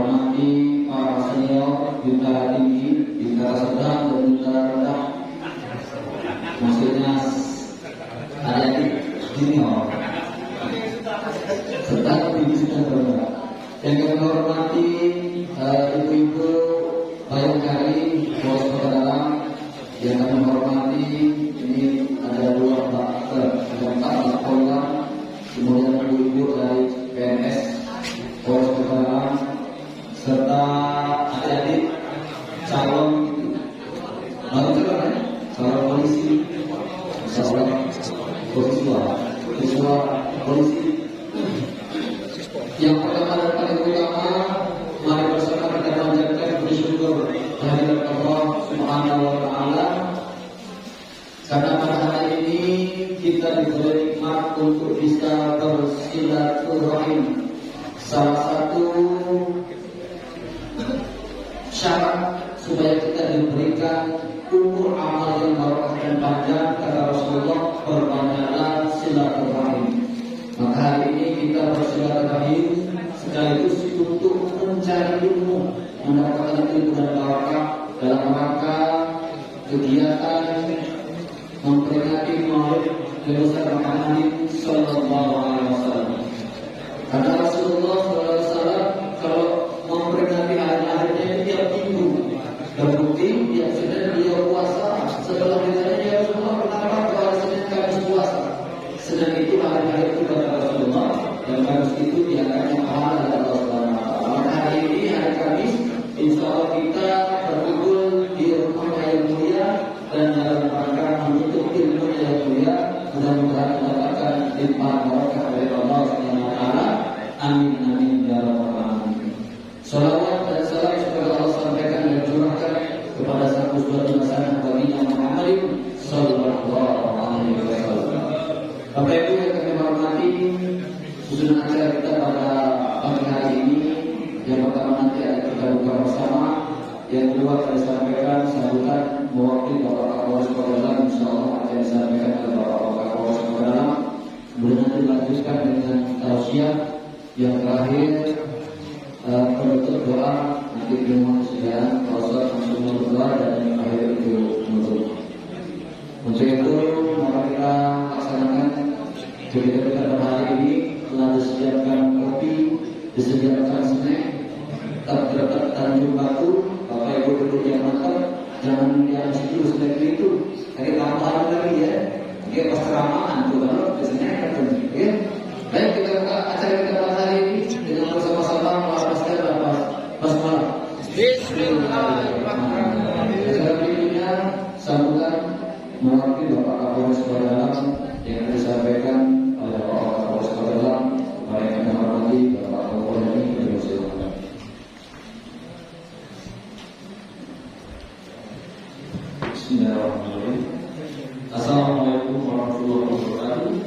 hormati para senior, bintara tinggi, bintara sedang, dan bintara rendah. Maksudnya adik-adik junior serta tinggi sudah rendah. Yang kami hormati ibu-ibu bayangkari, bos dalam. Yang kami hormati ini ada dua empat sekolah, kemudian ibu-ibu dari PNS, bos dalam, serta adik-adik calon calon polisi, siswa polisi. Yang pertama dan paling utama, mari bersama kita panjatkan bersyukur kehadirat Allah Subhanahu wa Ta'ala, karena pada hari ini kita diberi nikmat untuk bisa bersilaturahim. Salah satu syarat supaya kita diberikan umur amal yang barokah dan panjang, kata Rasulullah, perbanyaklah silaturahim. Maka hari ini kita bersilaturahim sekaligus untuk mencari ilmu, mendapatkan ilmu dan barokah dalam rangka kegiatan memperingati Maulid Nabi Muhammad sallallahu alaihi wasallam. Kata Rasulullah sallallahu alaihi wasallam, kalau memperingati hari-harinya itu tiap minggu. Terbukti dia sudah dia puasa setelah ditanya ya Rasulullah, kenapa kalau Senin Kamis puasa? Sedang itu hari-hari itu kata Rasulullah, dan Kamis itu diantaranya pahala dari Allah Subhanahu wa Ta'ala. Maka hari ini hari Kamis, insya Allah kita berkumpul di rumah yang mulia dan dalam rangka menuntut ilmu yang mulia, mudah-mudahan mendapatkan limpahan barokah dari Allah Subhanahu wa Ta'ala. Amin amin ya rabbal alamin. Salawat dan salam semoga Allah sampaikan dan curahkan kepada sang uswatun hasanah Nabi Muhammad sallallahu alaihi wasallam. Bapak Ibu yang kami hormati, susunan acara kita pada pagi hari ini, yang pertama nanti ada kita buka bersama, yang kedua saya sampaikan sambutan mewakili Bapak Kapolres Kota Dalam, insyaallah akan disampaikan oleh Bapak Kapolres Kota Dalam. Kemudian nanti dilanjutkan dengan tausiah, yang terakhir penutup doa nanti dengan kesediaan proses langsung berdoa dan akhir itu menutup. Untuk itu mari kita laksanakan kegiatan kita pada hari ini. Telah disediakan kopi, disediakan snack, terdapat Tanjung Batu. Bapak Ibu duduk yang mantap, jangan yang situ snack itu. Jadi tambahan lagi ya. Dia pas keramaan tuh kalau biasanya kan ya. Baik, kita buka acara kita pada hari ini dengan bersama-sama melapaskan basmalah. Bismillahirrahmanirrahim. Acara berikutnya sambutan mewakili Bapak Kapolres Kota Dalam yang disampaikan oleh Bapak Kapolres Kota Dalam kepada yang kami hormati Bapak Kapolres ini bersilakan. Bismillahirrahmanirrahim. Assalamualaikum warahmatullahi wabarakatuh.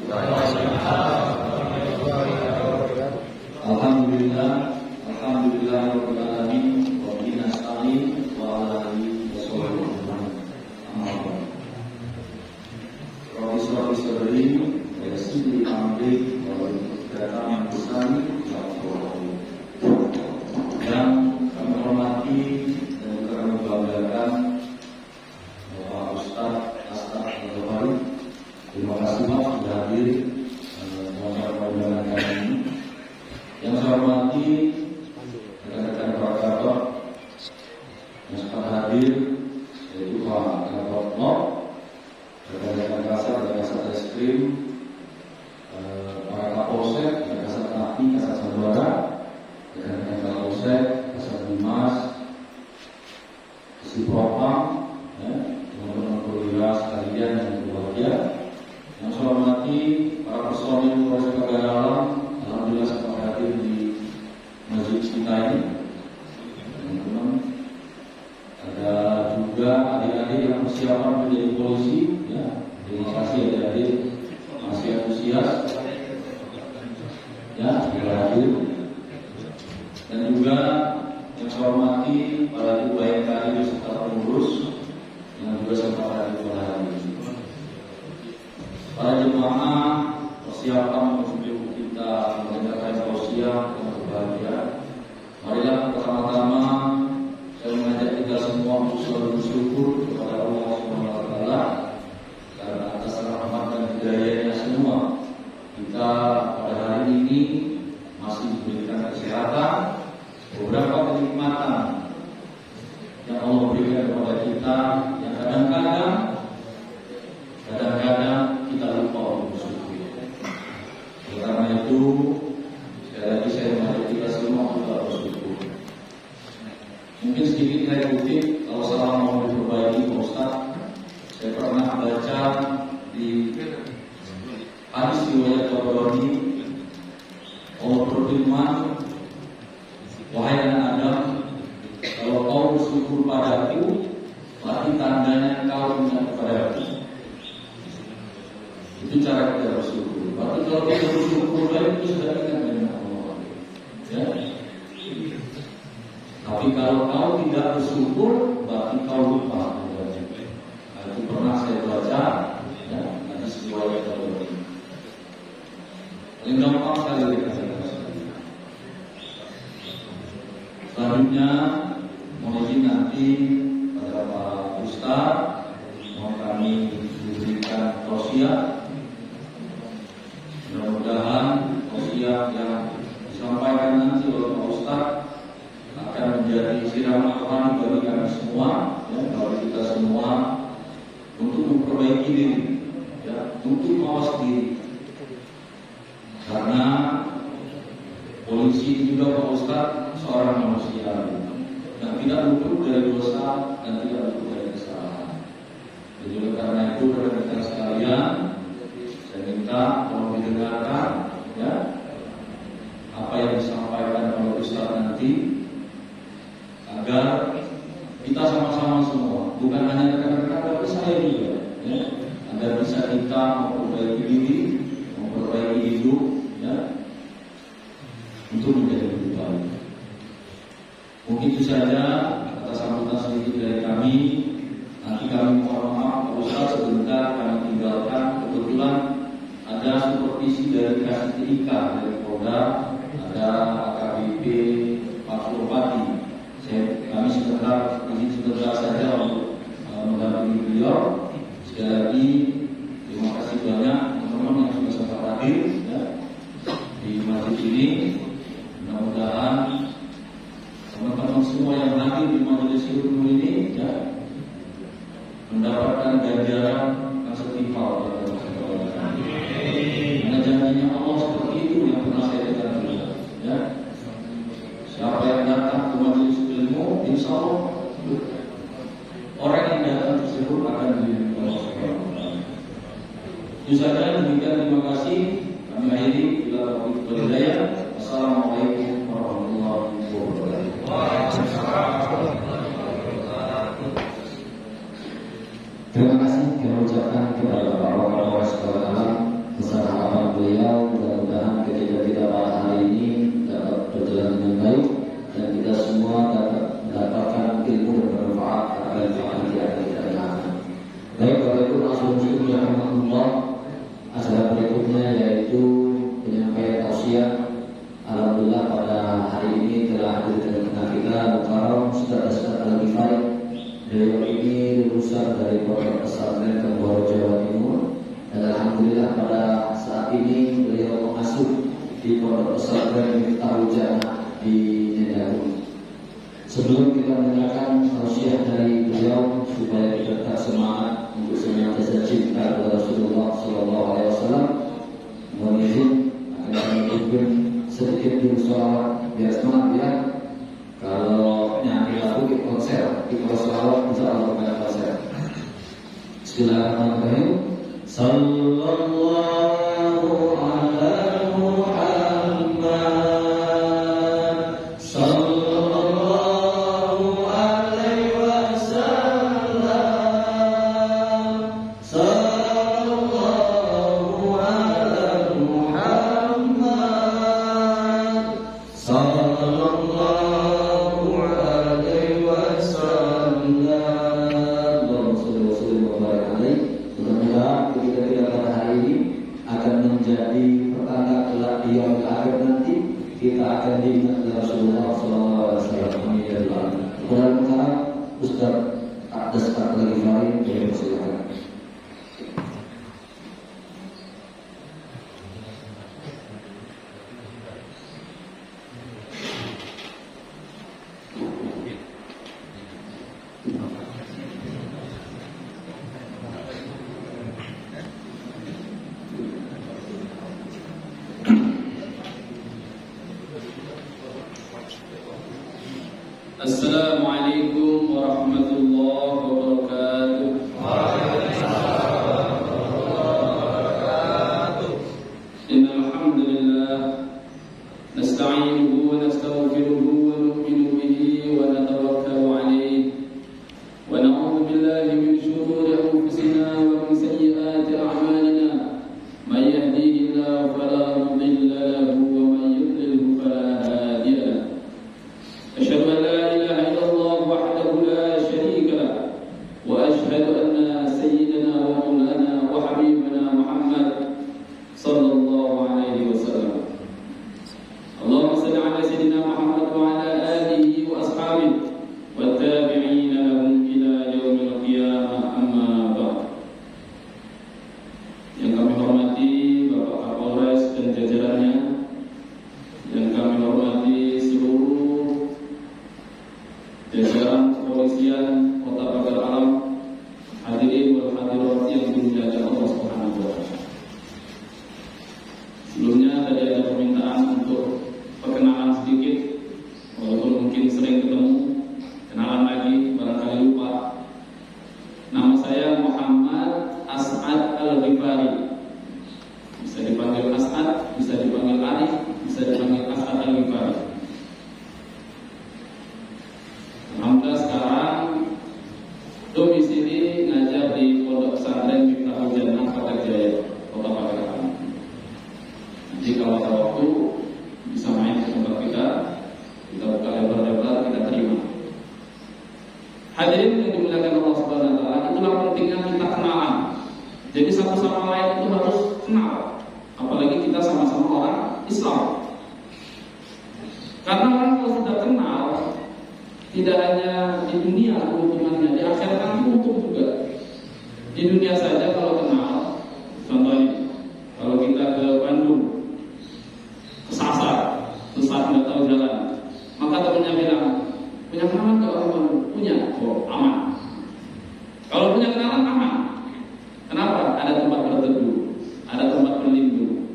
Alhamdulillah, rabbil alamin, wa bihi nasta'in, wa ala alihi wa sahbihi ajma'in. Rabbi sadri wa yassir li amri wa hlul 'uqdatam min lisani yafqahu. Yang kami hormati dan juga kami banggakan Bapak Ustaz Astar Al-Ghafari. Terima kasih Pak sudah hadir pada undangan kami ini. Yang saya hormati rekan-rekan Pak Kabak yang sempat hadir, yaitu Pak Kabak Nok, rekan-rekan Kasat dan Kasat Reskrim, para Kapolsek, Kasat Napi, Kasat Sabara, rekan-rekan Kapolsek, Kasat Bimas, Kasih Propam, teman-teman perwira sekalian yang berbahagia. Yang saya hormati para personil Polres Kota Dalam, alhamdulillah sempat hadir di masjid kita ini. Teman-teman, ada juga adik-adik yang persiapan menjadi polisi. Ya, terima kasih adik-adik masih antusias. Ya, sudah hadir. Dan juga yang saya hormati para ibu bayangkari beserta pengurus yang juga sempat hadir pada hari ini. Para jemaah persiapan menuju kita mengerjakan tausiah yang berbahagia. Marilah kita bersyukur kepada Allah Subhanahu wa taala karena atas rahmat dan hidayahnya semua kita pada hari ini masih diberikan kesehatan, beberapa kenikmatan yang Allah berikan kepada kita yang kadang-kadang kita lupa untuk bersyukur. Karena itu sekali lagi saya mengajak kita semua untuk bersyukur. Mungkin sedikit saya kutip, kalau salah mau diperbaiki Pak Ustaz. Saya pernah baca di hadis riwayat Tabrani, Allah berfirman, wahai anak Adam, kalau kau bersyukur padaku, berarti tandanya kau ingat kepadaku. Itu cara kita bersyukur. Berarti kalau kita bersyukur itu sudah ingat dengan Allah. Ya. Tapi kalau kau tidak bersyukur, berarti kau lupa. Nah, itu pernah saya baca, ya, nanti sesuai kalau ini. Paling gampang sekali dikatakan. Selanjutnya, mohon nanti pada Pak Ustaz mau kami diberikan tausiah. Mudah-mudahan tausiah yang disampaikan nanti oleh Pak Ustaz akan menjadi siraman rohani bagi kami semua, ya, bagi kita semua untuk memperbaiki diri, ya, untuk mawas diri. Karena polisi juga Pak Ustaz seorang manusia yang tidak luput dari dosa dan tidak luput dari kesalahan. Jadi oleh karena itu rekan-rekan sekalian, saya minta tolong didengarkan, ya, apa yang disampaikan oleh Ustaz nanti, agar kita sama-sama semua, bukan hanya rekan-rekan tapi saya juga, ya, agar bisa kita memperbaiki diri, memperbaiki hidup, ya, untuk menjadi lebih baik. Mungkin itu saja atas sambutan sedikit dari kami. Nanti kami mohon maaf Pak Ustaz sebentar kami tinggalkan. Kebetulan ada supervisi dari Kasih TIK dari Polda, ada AKBP Pak Surpati. Kami sebentar saja untuk mendampingi beliau. Sekali lagi terima kasih banyak teman-teman yang sudah sempat hadir, ya, di masjid ini. Mudah-mudahan teman-teman semua yang hadir di majelis ilmu ini, ya, mendapatkan ganjaran yang setimpal. Karena janjinya Allah seperti itu yang pernah saya katakan, ya. Siapa yang datang ke majelis ilmu, insya Allah orang yang datang tersebut akan dilindungi Allah Subhanahu wa taala. Itu saja, demikian, terima kasih. Kami akhiri bila taufiq wal hidayah. Assalamualaikum warahmatullahi wabarakatuh. Terima kasih kami ucapkan kepada Bapak Kapolres Kota Tangerang beserta harapan beliau. Mudah-mudahan ketika kita pada hari ini dapat berjalan dengan baik dan kita semua dapat mendapatkan ilmu dan bermanfaat agar di akhir hayat. Baik, Bapak Ibu langsung Allah. Acara berikutnya yaitu penyampaian tausiah. Alhamdulillah pada hari ini telah hadir di tengah kita Mukarram Ustaz Al-Ghifari. Beliau ini lulusan dari Pondok Pesantren Temboro Jawa Timur, dan alhamdulillah pada saat ini beliau mengasuh di Pondok Pesantren Miftahul Jannah di Nyendaru. Sebelum kita mendengarkan tausiah dari beliau supaya kita tetap semangat untuk senantiasa cinta kepada Rasulullah SAW, mohon izin akan kami pimpin sedikit dulu sholawat biar semangat, ya. Kalau nyanyi lagu di konser, di sholawat insya Allah pada konser. Bismillahirrahmanirrahim. Sallallahu ala Muhammad. Atas Al-Ghifari, ya silakan. Assalamualaikum warahmatullahi wabarakatuh. Innal hamdalillah nasta'inuhu wa nastaghfiruhu wa nu'minu bihi wa natawakkalu 'alayhi wa na'udzu billahi min shururi anfusina wa min sayyiati a'malina. May yahdihillahu fala mudilla lahu wa may yudlilhu fala hadiya lahu. Asyhadu an la ilaha illallah wahdahu la syarika lah wa asyhadu anna sayyidana wa maulana wa habibana Muhammad sallallahu alaihi wasallam. Allahumma shalli ala sayyidina Muhammad wa ala alihi wa ashabihi wa tabi'ina lahum ila yaumil qiyamah, amma ba'd. Yang kami hormati Bapak Kapolres dan jajarannya, yang kami hormati seluruh jajaran kepolisian Kota Pagar Alam, hadirin wal hadirat yang dimuliakan Allah Subhanahu wa taala. Sebelumnya tadi ada permintaan untuk perkenalan sedikit, walaupun mungkin sering ketemu, kenalan lagi barangkali lupa. Nama saya Muhammad As'ad Al-Ghifari. Bisa dipanggil As'ad, bisa dipanggil Arif, bisa dipanggil As'ad Al-Ghifari. Alhamdulillah sekarang domisili ngajar di Pondok Pesantren Miftahul Jannah Pagar Jaya, Kota Pagar Alam. Nanti kalau ada waktu bisa main ke tempat kita buka lebar-lebar, kita terima. Hadirin yang dimuliakan Allah Subhanahu wa taala, itulah pentingnya kita kenalan. Jadi satu sama lain itu harus kenal. Apalagi kita sama-sama orang Islam. Karena orang kalau sudah kenal, tidak hanya di dunia keuntungannya, di akhirat nanti untung juga. Di dunia saja kalau kenal, contohnya kalau kita ke Bandung, kesasar, sesat nggak tahu jalan, maka temannya bilang, punya kenalan nggak orang Bandung? Punya, oh aman. Kalau punya kenalan aman. Kenapa? Ada tempat berteduh, ada tempat berlindung.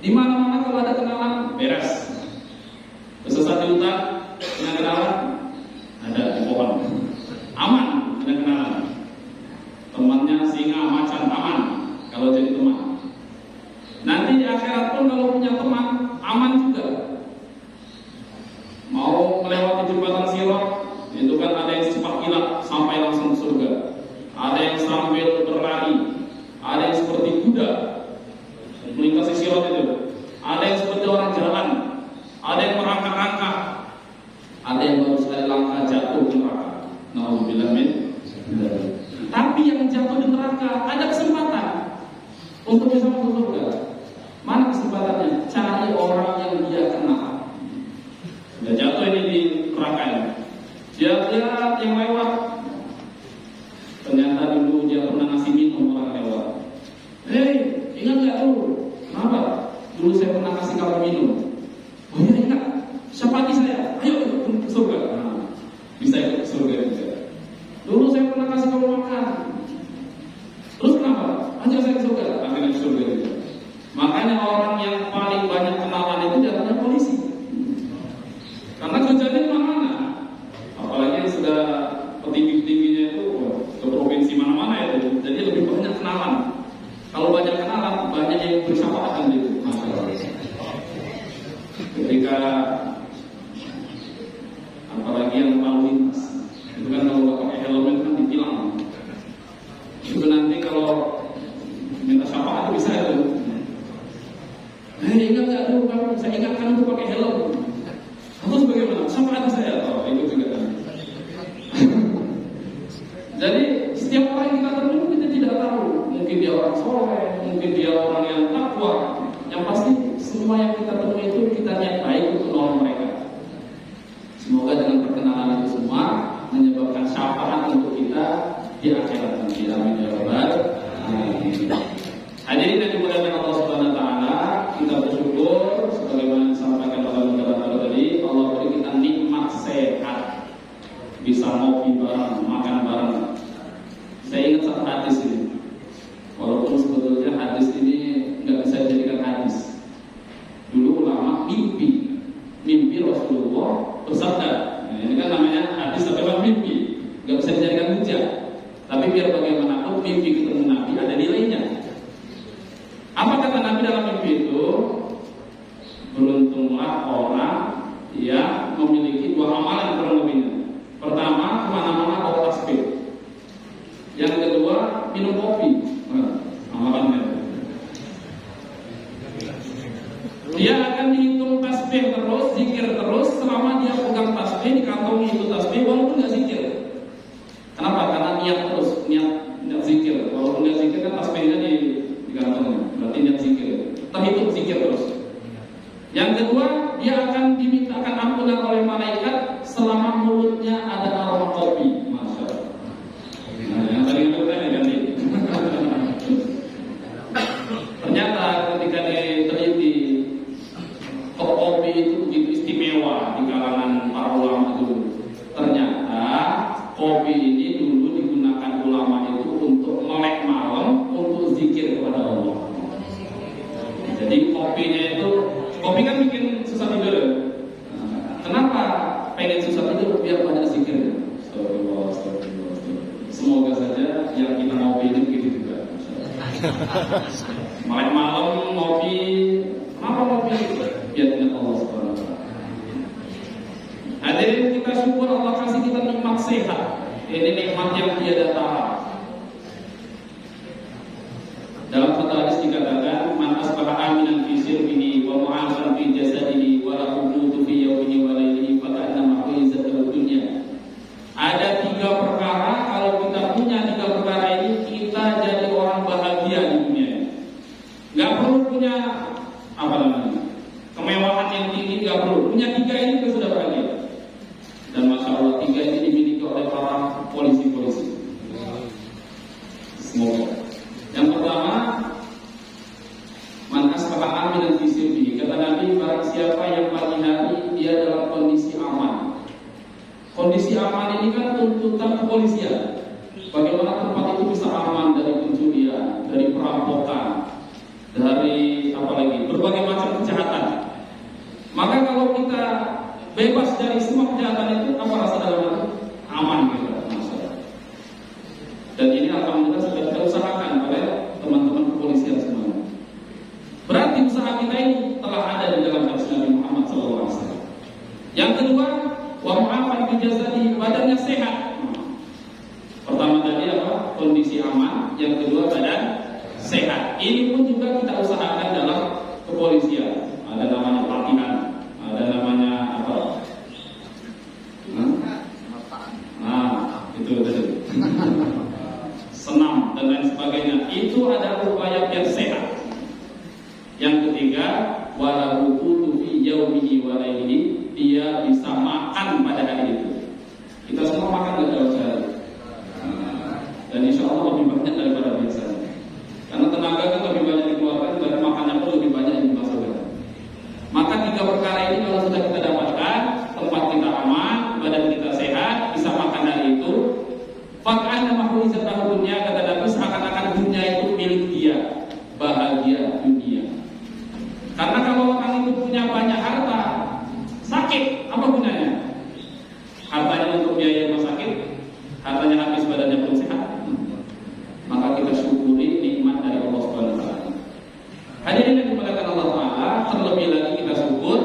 Di mana-mana kalau ada kenalan, beres. Kesesat di hutan, punya kenalan, ada di pohon, aman, ada kenalan. Temannya singa, macan, aman kalau jadi teman. Nanti di akhirat pun kalau punya teman, aman juga. Mau melewati jembatan Sirat, itu kan ada yang cepat kilat sampai langsung ke surga. Ada yang sambil berlari, ada yang seperti kuda melintasi Sirat itu. Ada yang seperti orang jalan, ada yang merangkak-rangkak, ada yang baru sekali langkah jatuh ke neraka. Nauzubillah min. Tapi yang jatuh di neraka ada kesempatan untuk bisa masuk surga. Mana kesempatannya? Cari orang yang dia kenal. Sudah jatuh ini di neraka ini. Dia lihat yang lewat. Ternyata dulu dia pernah ngasih minum orang lewat. Hei, ingat nggak tuh? Kenapa? Dulu saya pernah kasih kamu minum. Oh iya ingat. Siapa saya? Ayo ke surga. Nah, bisa ikut ke surga juga. Dulu saya pernah kasih kamu makan. Terus kenapa? Ajak saya ke surga. Akhirnya ke surga juga. Makanya orang yang paling banyak kenalan itu jatuhnya polisi. Karena kerjanya di mana-mana. Apalagi yang sudah petinggi-petingginya itu ke provinsi mana-mana itu. Jadi lebih banyak kenalan. Kalau banyak kenalan, banyak yang bersahabatan gitu. Ketika apalagi yang lalu lintas, itu kan kalau nggak pakai helm kan ditilang. Itu nanti kalau minta syafaat bisa itu. Ingat nggak tuh kamu? Saya ingatkan untuk pakai helm. Terus bagaimana? Syafaat saya, oh ikut juga. Jadi setiap orang yang kita temui kita tidak tahu. Mungkin dia orang soleh, mungkin dia orang yang takwa. Yang pasti semua yang kita temui itu kita niat baik untuk nolong mereka. ngopi bareng, makan bareng. Saya ingat satu hadis ini, walaupun sebetulnya hadis ini nggak bisa dijadikan hadis. Dulu ulama mimpi Rasulullah bersabda. Nah, ini kan namanya hadis tapi mimpi, nggak bisa dijadikan hujah. Tapi biar bagaimanapun mimpi ketemu Nabi ada nilainya. Apa kata Nabi dalam mimpi itu? Beruntunglah orang yang memiliki dua amalan kurang lebihnya. Pertama, kemana-mana bawa tasbih. Yang kedua, minum kopi. Amalannya. Dia akan dihitung tasbih terus, zikir terus selama dia pegang tasbih, dikantongi itu tasbih walaupun nggak zikir. Kenapa? Karena niat terus, niat zikir. Walaupun nggak zikir kan tasbihnya di kantongnya. Berarti niat zikir. Terhitung zikir terus. Yang kedua, dia akan dimintakan ampunan oleh malaikat selama mulutnya ada aroma kopi. Masya Allah. Nah, yang tadi itu kan ganti. Ternyata ketika diteliti, kopi itu begitu istimewa di kalangan para ulama itu. Ternyata kopi ini dulu digunakan ulama itu untuk melek malam, untuk zikir kepada Allah. Jadi kopinya itu, kopi kan bikin susah tidur. Kenapa pengen susah tidur? Biar banyak zikir. Semoga saja yang kita ngopi ini begitu juga. Melek malam ngopi, kenapa ngopi? Biar ingat Allah Subhanahu wa taala. Hadirin, kita syukur Allah kasih kita nikmat sehat. Ini nikmat yang tiada tara. Dalam satu hadis dikatakan, man asbaha aminan fi sirbihi wa mu'afan fi jasadihi wa lahu qutu fi yawmihi wa lailihi fa ka'annama huizat lahu dunya. Ada 3 perkara, kalau kita punya 3 perkara ini, kita jadi orang bahagia di dunia ini. Enggak perlu punya apa namanya? Kemewahan yang tinggi, enggak perlu. Punya 3 ini kita sudah bahagia. Dan Masya Allah, 3 ini dimiliki oleh para polisi-polisi. Semoga. Yang pertama, man asbaha aminan fi sirbihi. Kata Nabi, barang siapa yang pagi hari dia dalam kondisi aman. Kondisi aman ini kan tuntutan kepolisian. Bagaimana tempat itu bisa aman dari pencurian, dari perampokan, dari apalagi berbagai macam kejahatan. Maka kalau kita bebas dari semua kejahatan itu, apa rasa dalam hati? Aman gitu. Dan ini alhamdulillah sudah kita usahakan oleh teman-teman kepolisian semuanya. Berarti usaha kita ini telah ada di dalam hadis Nabi Muhammad SAW. Yang kedua, wa mu'afan fi jasadihi, badannya sehat. Pertama tadi apa? Kondisi aman. Yang kedua, badan sehat. Ini pun juga kita usahakan dalam kepolisian. Ada namanya pelatihan, ada namanya apa? Itu tadi. Senam dan lain sebagainya. Itu ada upaya yang sehat. Yang ketiga, wala rukutu fi yaumihi wa lailihi, dia bisa makan pada hari itu. Kita semua makan dalam sehari. Dan insya Allah lebih banyak daripada biasanya. Karena tenaga kan lebih banyak dikeluarkan dan makannya pun lebih banyak yang dimasukkan. Maka 3 perkara ini kalau sudah kita dapatkan, tempat kita aman, badan kita sehat, bisa makan hari itu, fak'anna mahuzat lahu dunya, kata Nabi, seakan-akan dunia itu milik dia, bahagia dunia. Karena kalau orang itu punya banyak harta, sakit, apa gunanya? Hartanya untuk biaya rumah sakit, hartanya habis, badannya belum sehat. Maka kita syukuri nikmat dari Allah Subhanahu wa taala. Hadirin yang dimuliakan Allah Taala, terlebih lagi kita syukur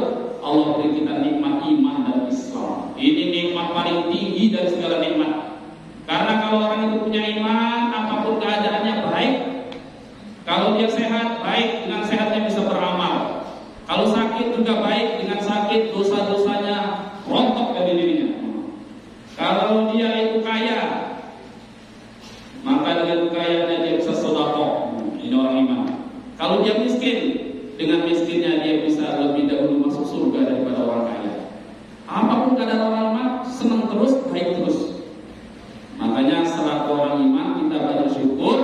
Allah beri kita nikmat iman dan Islam. Ini nikmat paling tinggi dari segala nikmat. Karena kalau orang itu punya iman, apapun keadaannya baik. Kalau dia sehat, baik, dengan sehatnya bisa beramal. Kalau sakit juga baik, dengan sakit dosa-dosanya rontok dari dirinya. Kalau dia itu kaya, maka dengan kekayaannya dia bisa sedekah. Ini orang iman. Kalau dia miskin, dengan miskinnya dia bisa lebih dahulu masuk surga daripada orang kaya. Apapun keadaan orang iman, senang terus, baik terus. Makanya selaku orang iman kita bersyukur.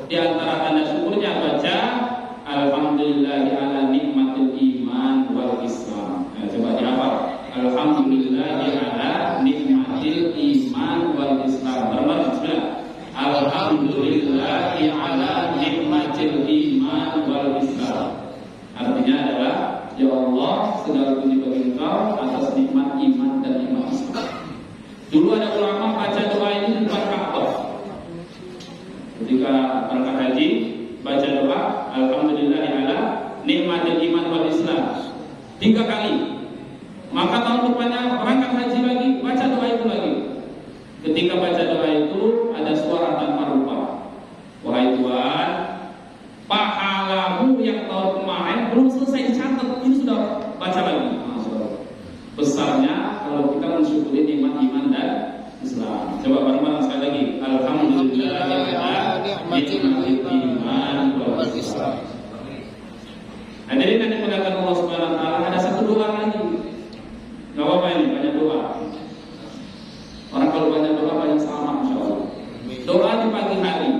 Di antara tanda syukurnya baca alhamdulillahi ala nikmatil iman wal Islam. Coba dihafal. Alhamdulillahi ala nikmatil iman segala puji bagi Engkau atas nikmat iman dan nikmat Islam. Dulu ada ulama baca doa ini di depan Ka'bah. Ketika berangkat haji, baca doa alhamdulillahi ala nikmatil iman wal Islam 3 kali. Maka tahun depannya berangkat haji lagi, baca doa itu lagi. Ketika baca doa itu ada suara tanpa rupa. Wahai Tuhan, pahalamu yang tahun kemarin belum selesai dicatat, ini sudah baca lagi. Besarnya kalau kita mensyukuri nikmat iman dan Islam. Coba bareng-bareng sekali lagi. Alhamdulillah iman wal Islam. Hadirin yang dimuliakan Allah Subhanahu wa taala, ada satu doa lagi. Enggak apa-apa ini, banyak doa. Orang kalau banyak doa banyak sama insyaallah. Doa di pagi hari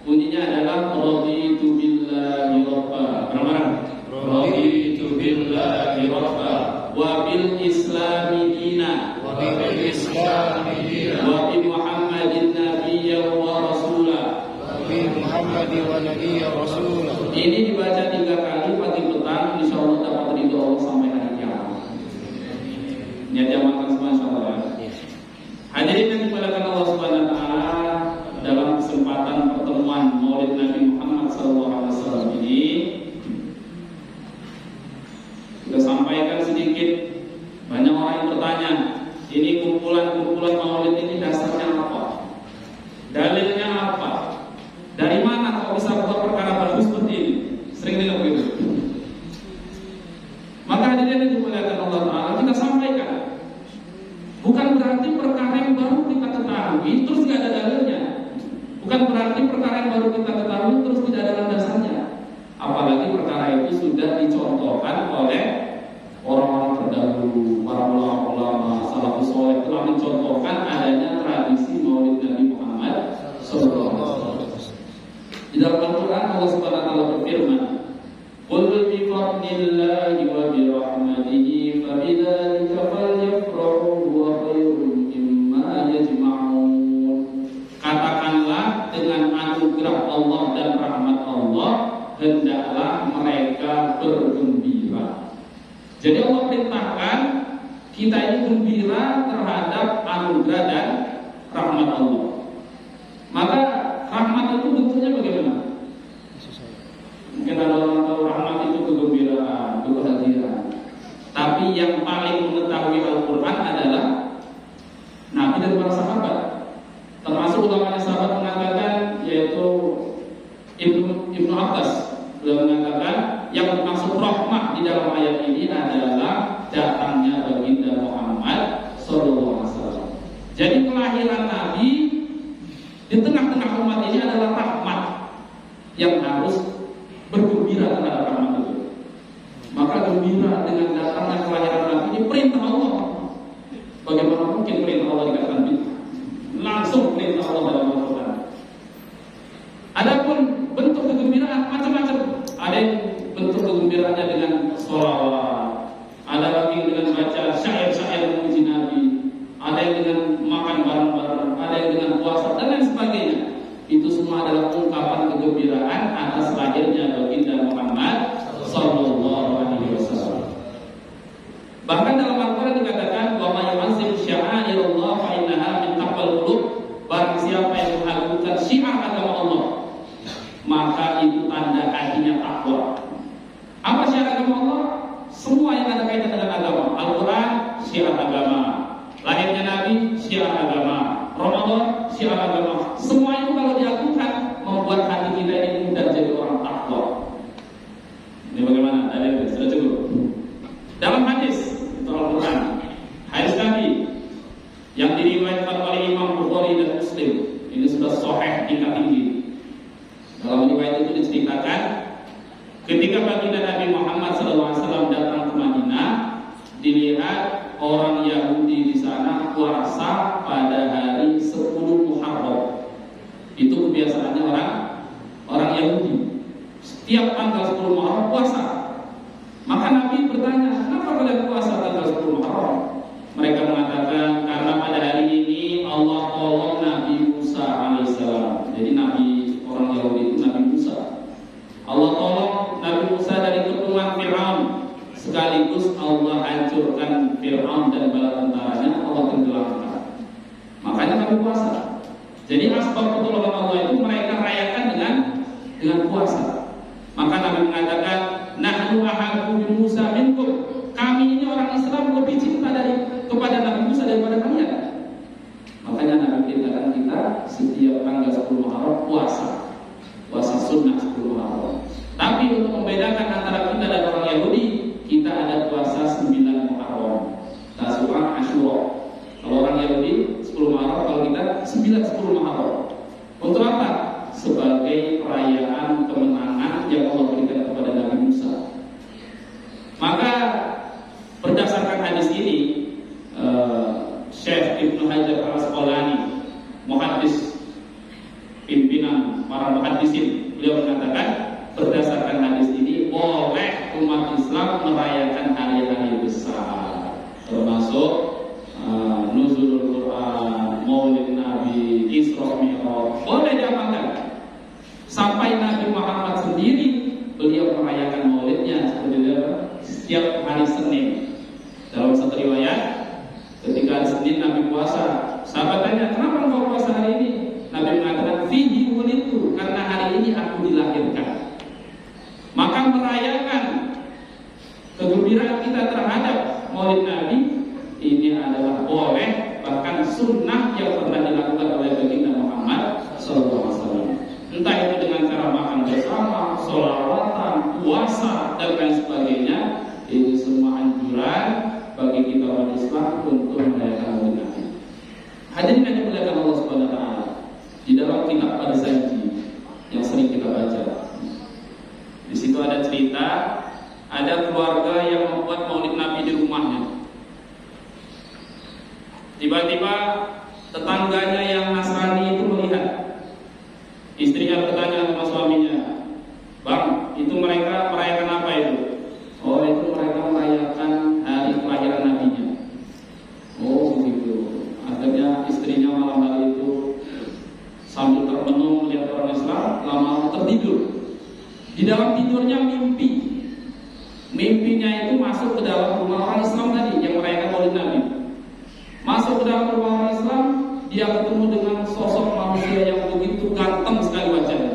bunyinya adalah raditu billahi rabba. Bareng-bareng. Raditu billahi rabba wa bil islami dina wa bi Muhammadin nabiyyan wa rasula. Ini dibaca 3 kali pagi petang, insyaallah dapat ridho Allah sampai hari kiamat. Niat amalkan semua insyaallah ya. Hadirin yang dimuliakan Allah Subhanahu wa taala, dalam kesempatan pertemuan Maulid Nabi Muhammad SAW ini kita sampaikan sedikit. Banyak orang yang bertanya, ini kumpulan-kumpulan Maulid ini dasarnya apa? Dalilnya apa? Dari mana kok bisa buat perkara bagus seperti ini? Sering dengar begitu. Maka hadirin yang dimuliakan Allah Taala, kita sampaikan, bukan berarti perkara yang baru kita ketahui terus tidak ada dalilnya. Bukan berarti perkara yang baru kita ketahui terus tidak ada landasannya. Apalagi perkara itu sudah dicontohkan oleh orang-orang terdahulu, para ulama salafus saleh telah mencontohkan adanya tradisi Maulid Nabi Muhammad SAW. Di dalam Al-Quran Allah Subhanahu wa taala berfirman, "Qul bi fadlillahi wa bi rahmatihi fa bidzalika falyafrahu wa khairun mimma yajma'un." Katakanlah, dengan anugerah Allah dan rahmat Allah hendaklah mereka bergembira. Jadi Allah perintahkan kita ini gembira terhadap anugerah dan rahmat Allah. Maka rahmat itu bentuknya bagaimana? Mungkin ada orang tahu rahmat itu kegembiraan, kebahagiaan. Tapi yang paling mengetahui Al-Quran adalah Nabi dan para sahabat. Termasuk ulama sahabat mengatakan, yaitu Ibnu Abbas, beliau mengatakan yang dimaksud rahmah di dalam ayat ini adalah datangnya baginda Muhammad SAW. Jadi kelahiran Nabi di tengah-tengah umat ini adalah rahmat yang harus bergembira terhadap rahmat itu. Maka gembira dengan datangnya kelahiran Nabi ini perintah Allah. Bagaimana mungkin perintah Allah dikatakan bid'ah? Langsung perintah Allah dalam Al-Quran. Adapun bentuk kegembiraan macam-macam. Ada yang bentuk kegembiraannya dengan sholawat, ada lagi dengan baca syair-syair memuji Nabi, ada yang dengan makan bareng-bareng, ada yang dengan puasa dan lain sebagainya. Itu semua adalah ungkapan kegembiraan atas lahirnya baginda Muhammad sallallahu alaihi wasallam. Bahkan dalam Al-Quran dikatakan, "Wa may yu'azzim sya'airallah fa innaha min taqwal qulub." Barang siapa yang mengagungkan syiar agama Allah, maka itu tanda hatinya takwa. Apa syiar agama Allah? Semua yang ada kaitan dengan agama. Al-Quran syiar agama, lahirnya Nabi syiar agama, Ramadan syiar agama. Semua itu kalau diagungkan membuat hati kita ini mudah jadi orang takwa. Ini bagaimana? Dalil sudah cukup. Dalam hadis itu Al-Quran, hadis Nabi yang diriwayatkan oleh Imam Bukhari dan Muslim, ini sudah sahih tingkat tinggi. Dalam riwayat itu diceritakan, ketika baginda Nabi Muhammad SAW datang ke Madinah, dilihat orang Yahudi di sana puasa pada hari 10 Muharram. Itu kebiasaannya orang Yahudi. Setiap tanggal 10 Muharram puasa. Maka Nabi bertanya, kenapa kalian puasa tanggal 10 Muharram? Mereka mengatakan, karena pada hari ini Allah tolong Nabi Musa alaihissalam. Jadi Nabi orang Yahudi itu Nabi Musa. Allah tolong Nabi Musa dari kepungan Fir'aun, sekaligus Allah Allah hancurkan Fir'aun dan bala tentaranya, Allah tenggelamkan. Makanya kami puasa. Jadi asbab pertolongan Allah itu mereka rayakan dengan puasa. Maka Nabi mengatakan, nahnu ahabbu bi Musa minkum. Kami ini orang Islam lebih cinta kepada Nabi Musa daripada kalian. Makanya Nabi perintahkan kita setiap tanggal 10 Muharram puasa sunnah 10 Muharram. Tapi untuk membedakan antara kita dan orang Yahudi, kita ada puasa 9 Muharram, Tasu'a, Asyura. Kalau orang Yahudi 10 Muharram, kalau kita 9-10 Muharram. Untuk apa? Sebagai perayaan kemenangan yang Allah berikan kepada Nabi Musa. Maka berdasarkan hadis ini, Syekh Ibnu Hajar Al-Asqalani, muhaddis pimpinan para muhaddisin, beliau mengatakan berdasarkan hadis ini oleh umat Islam merayakan hari-hari besar, termasuk nuzulul Quran, Maulid Nabi, Isra Mi'raj, boleh diamalkan. Sampai Nabi Muhammad sendiri beliau merayakan Maulidnya setiap hari Senin. Dalam satu riwayat, ketika hari Senin Nabi puasa, sahabat tanya, kenapa engkau puasa hari ini? Nabi mengatakan, fihi wulidtu, karena hari ini aku dilahirkan. Maka merayakan kegembiraan kita terhadap Maulid Nabi ini adalah boleh, bahkan sunnah yang pernah dilakukan oleh baginda Muhammad SAW. Entah itu dengan cara makan bersama, sholawatan, puasa, dan lain sebagainya. Ini semua anjuran bagi kita orang Islam untuk merayakan Maulid Nabi. Hadirin yang dimuliakan Allah Subhanahu wa taala, di dalam kitab Al-Zanji yang sering kita baca, di situ ada cerita ada keluarga yang membuat Maulid Nabi di rumahnya. Tiba-tiba tetangganya yang Nasrani itu melihat. Istrinya bertanya sama suaminya, "Bang, itu mereka merayakan apa itu?" "Oh, itu mereka merayakan hari kelahiran nabinya." "Oh, begitu." Akhirnya istrinya malam hari itu sambil termenung melihat orang Islam, lama tertidur. Di dalam tidurnya mimpi. Mimpinya itu masuk ke dalam rumah orang Islam tadi yang merayakan Maulid Nabi. Masuk ke dalam rumah orang Islam, dia ketemu dengan sosok manusia yang begitu ganteng sekali wajahnya.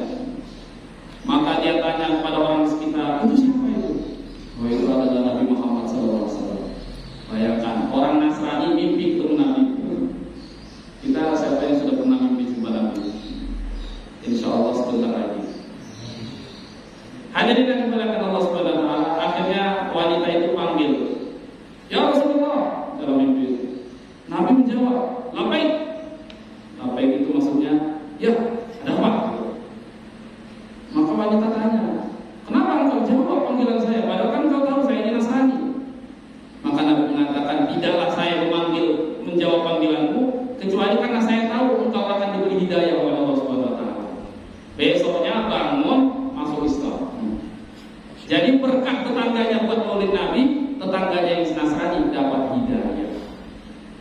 Maka dia tanya kepada orang sekitar, "Itu siapa itu?" "Oh, itu adalah Nabi Muhammad SAW." Bayangkan, orang Nasrani mimpi ketemu Nabi. Kita siapa yang sudah pernah mimpi jumpa Nabi? Insya Allah sebentar lagi. Hadirin yang dimuliakan Allah Subhanahu wa taala, akhirnya wanita itu panggil, "Ya Rasulullah," dalam mimpi. Nabi menjawab, "Labaik." Labaik itu maksudnya, "Ya, ada apa?" Maka wanita tanya, "Kenapa engkau jawab panggilan saya? Padahal kan engkau tahu saya ini Nasrani." Maka Nabi mengatakan, "Tidaklah saya menjawab panggilanmu kecuali karena saya tahu engkau akan diberi hidayah oleh Allah Subhanahu wa taala. Besoknya bangun masuk Islam." Jadi berkah tetangganya buat Maulid Nabi, tetangganya yang Nasrani dapat hidayah.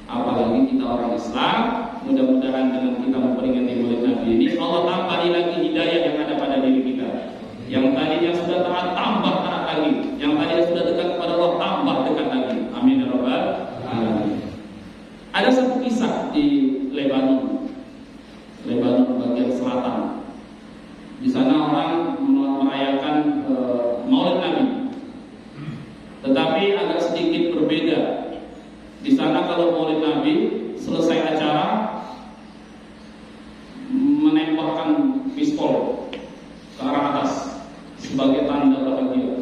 Apalagi kita orang Islam, mudah-mudahan dengan kita memperingati Maulid Nabi ini, Allah tambahi lagi hidayah yang ada pada diri kita. Yang tadinya sudah taat, tambah taat lagi. Yang tadinya sudah dekat kepada Allah, tambah dekat lagi. Amin ya rabbal alamin. Ada satu kisah di Lebanon bagian selatan. Di sana orang merayakan Maulid Nabi, tetapi agak sedikit berbeda. Di sana kalau Maulid Nabi selesai acara menembakkan pistol ke arah atas sebagai tanda bahagia.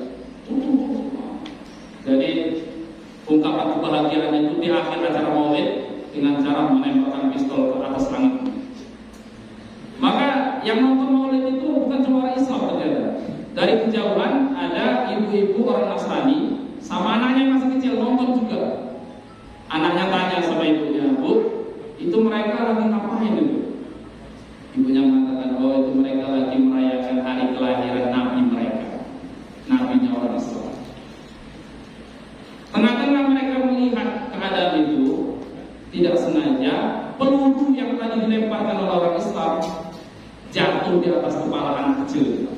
Jadi ungkapan kebahagiaan itu di akhir acara Maulid dengan cara menembakkan pistol ke atas langit. Maka yang nonton Maulid itu bukan cuma orang Islam ternyata. Dari kejauhan ada ibu-ibu orang Nasrani sama anaknya yang masih kecil nonton juga. Anaknya tanya sama ibunya, "Bu, itu mereka lagi ngapain itu?" Ibunya mengatakan, "Oh, itu mereka lagi merayakan hari kelahiran Nabi mereka, Nabinya orang Islam." Tengah-tengah mereka melihat keadaan itu, tidak sengaja peluru yang tadi dilemparkan oleh orang Islam jatuh di atas kepala anak kecil.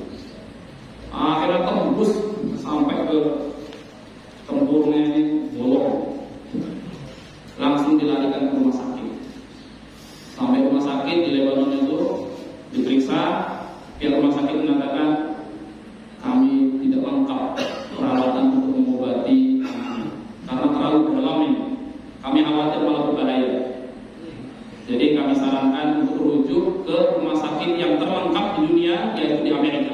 Akhirnya tembus sampai ke tempurungnya ini, Kami khawatir malah berbahaya. Jadi kami sarankan untuk rujuk ke rumah sakit yang terlengkap di dunia, yaitu di Amerika.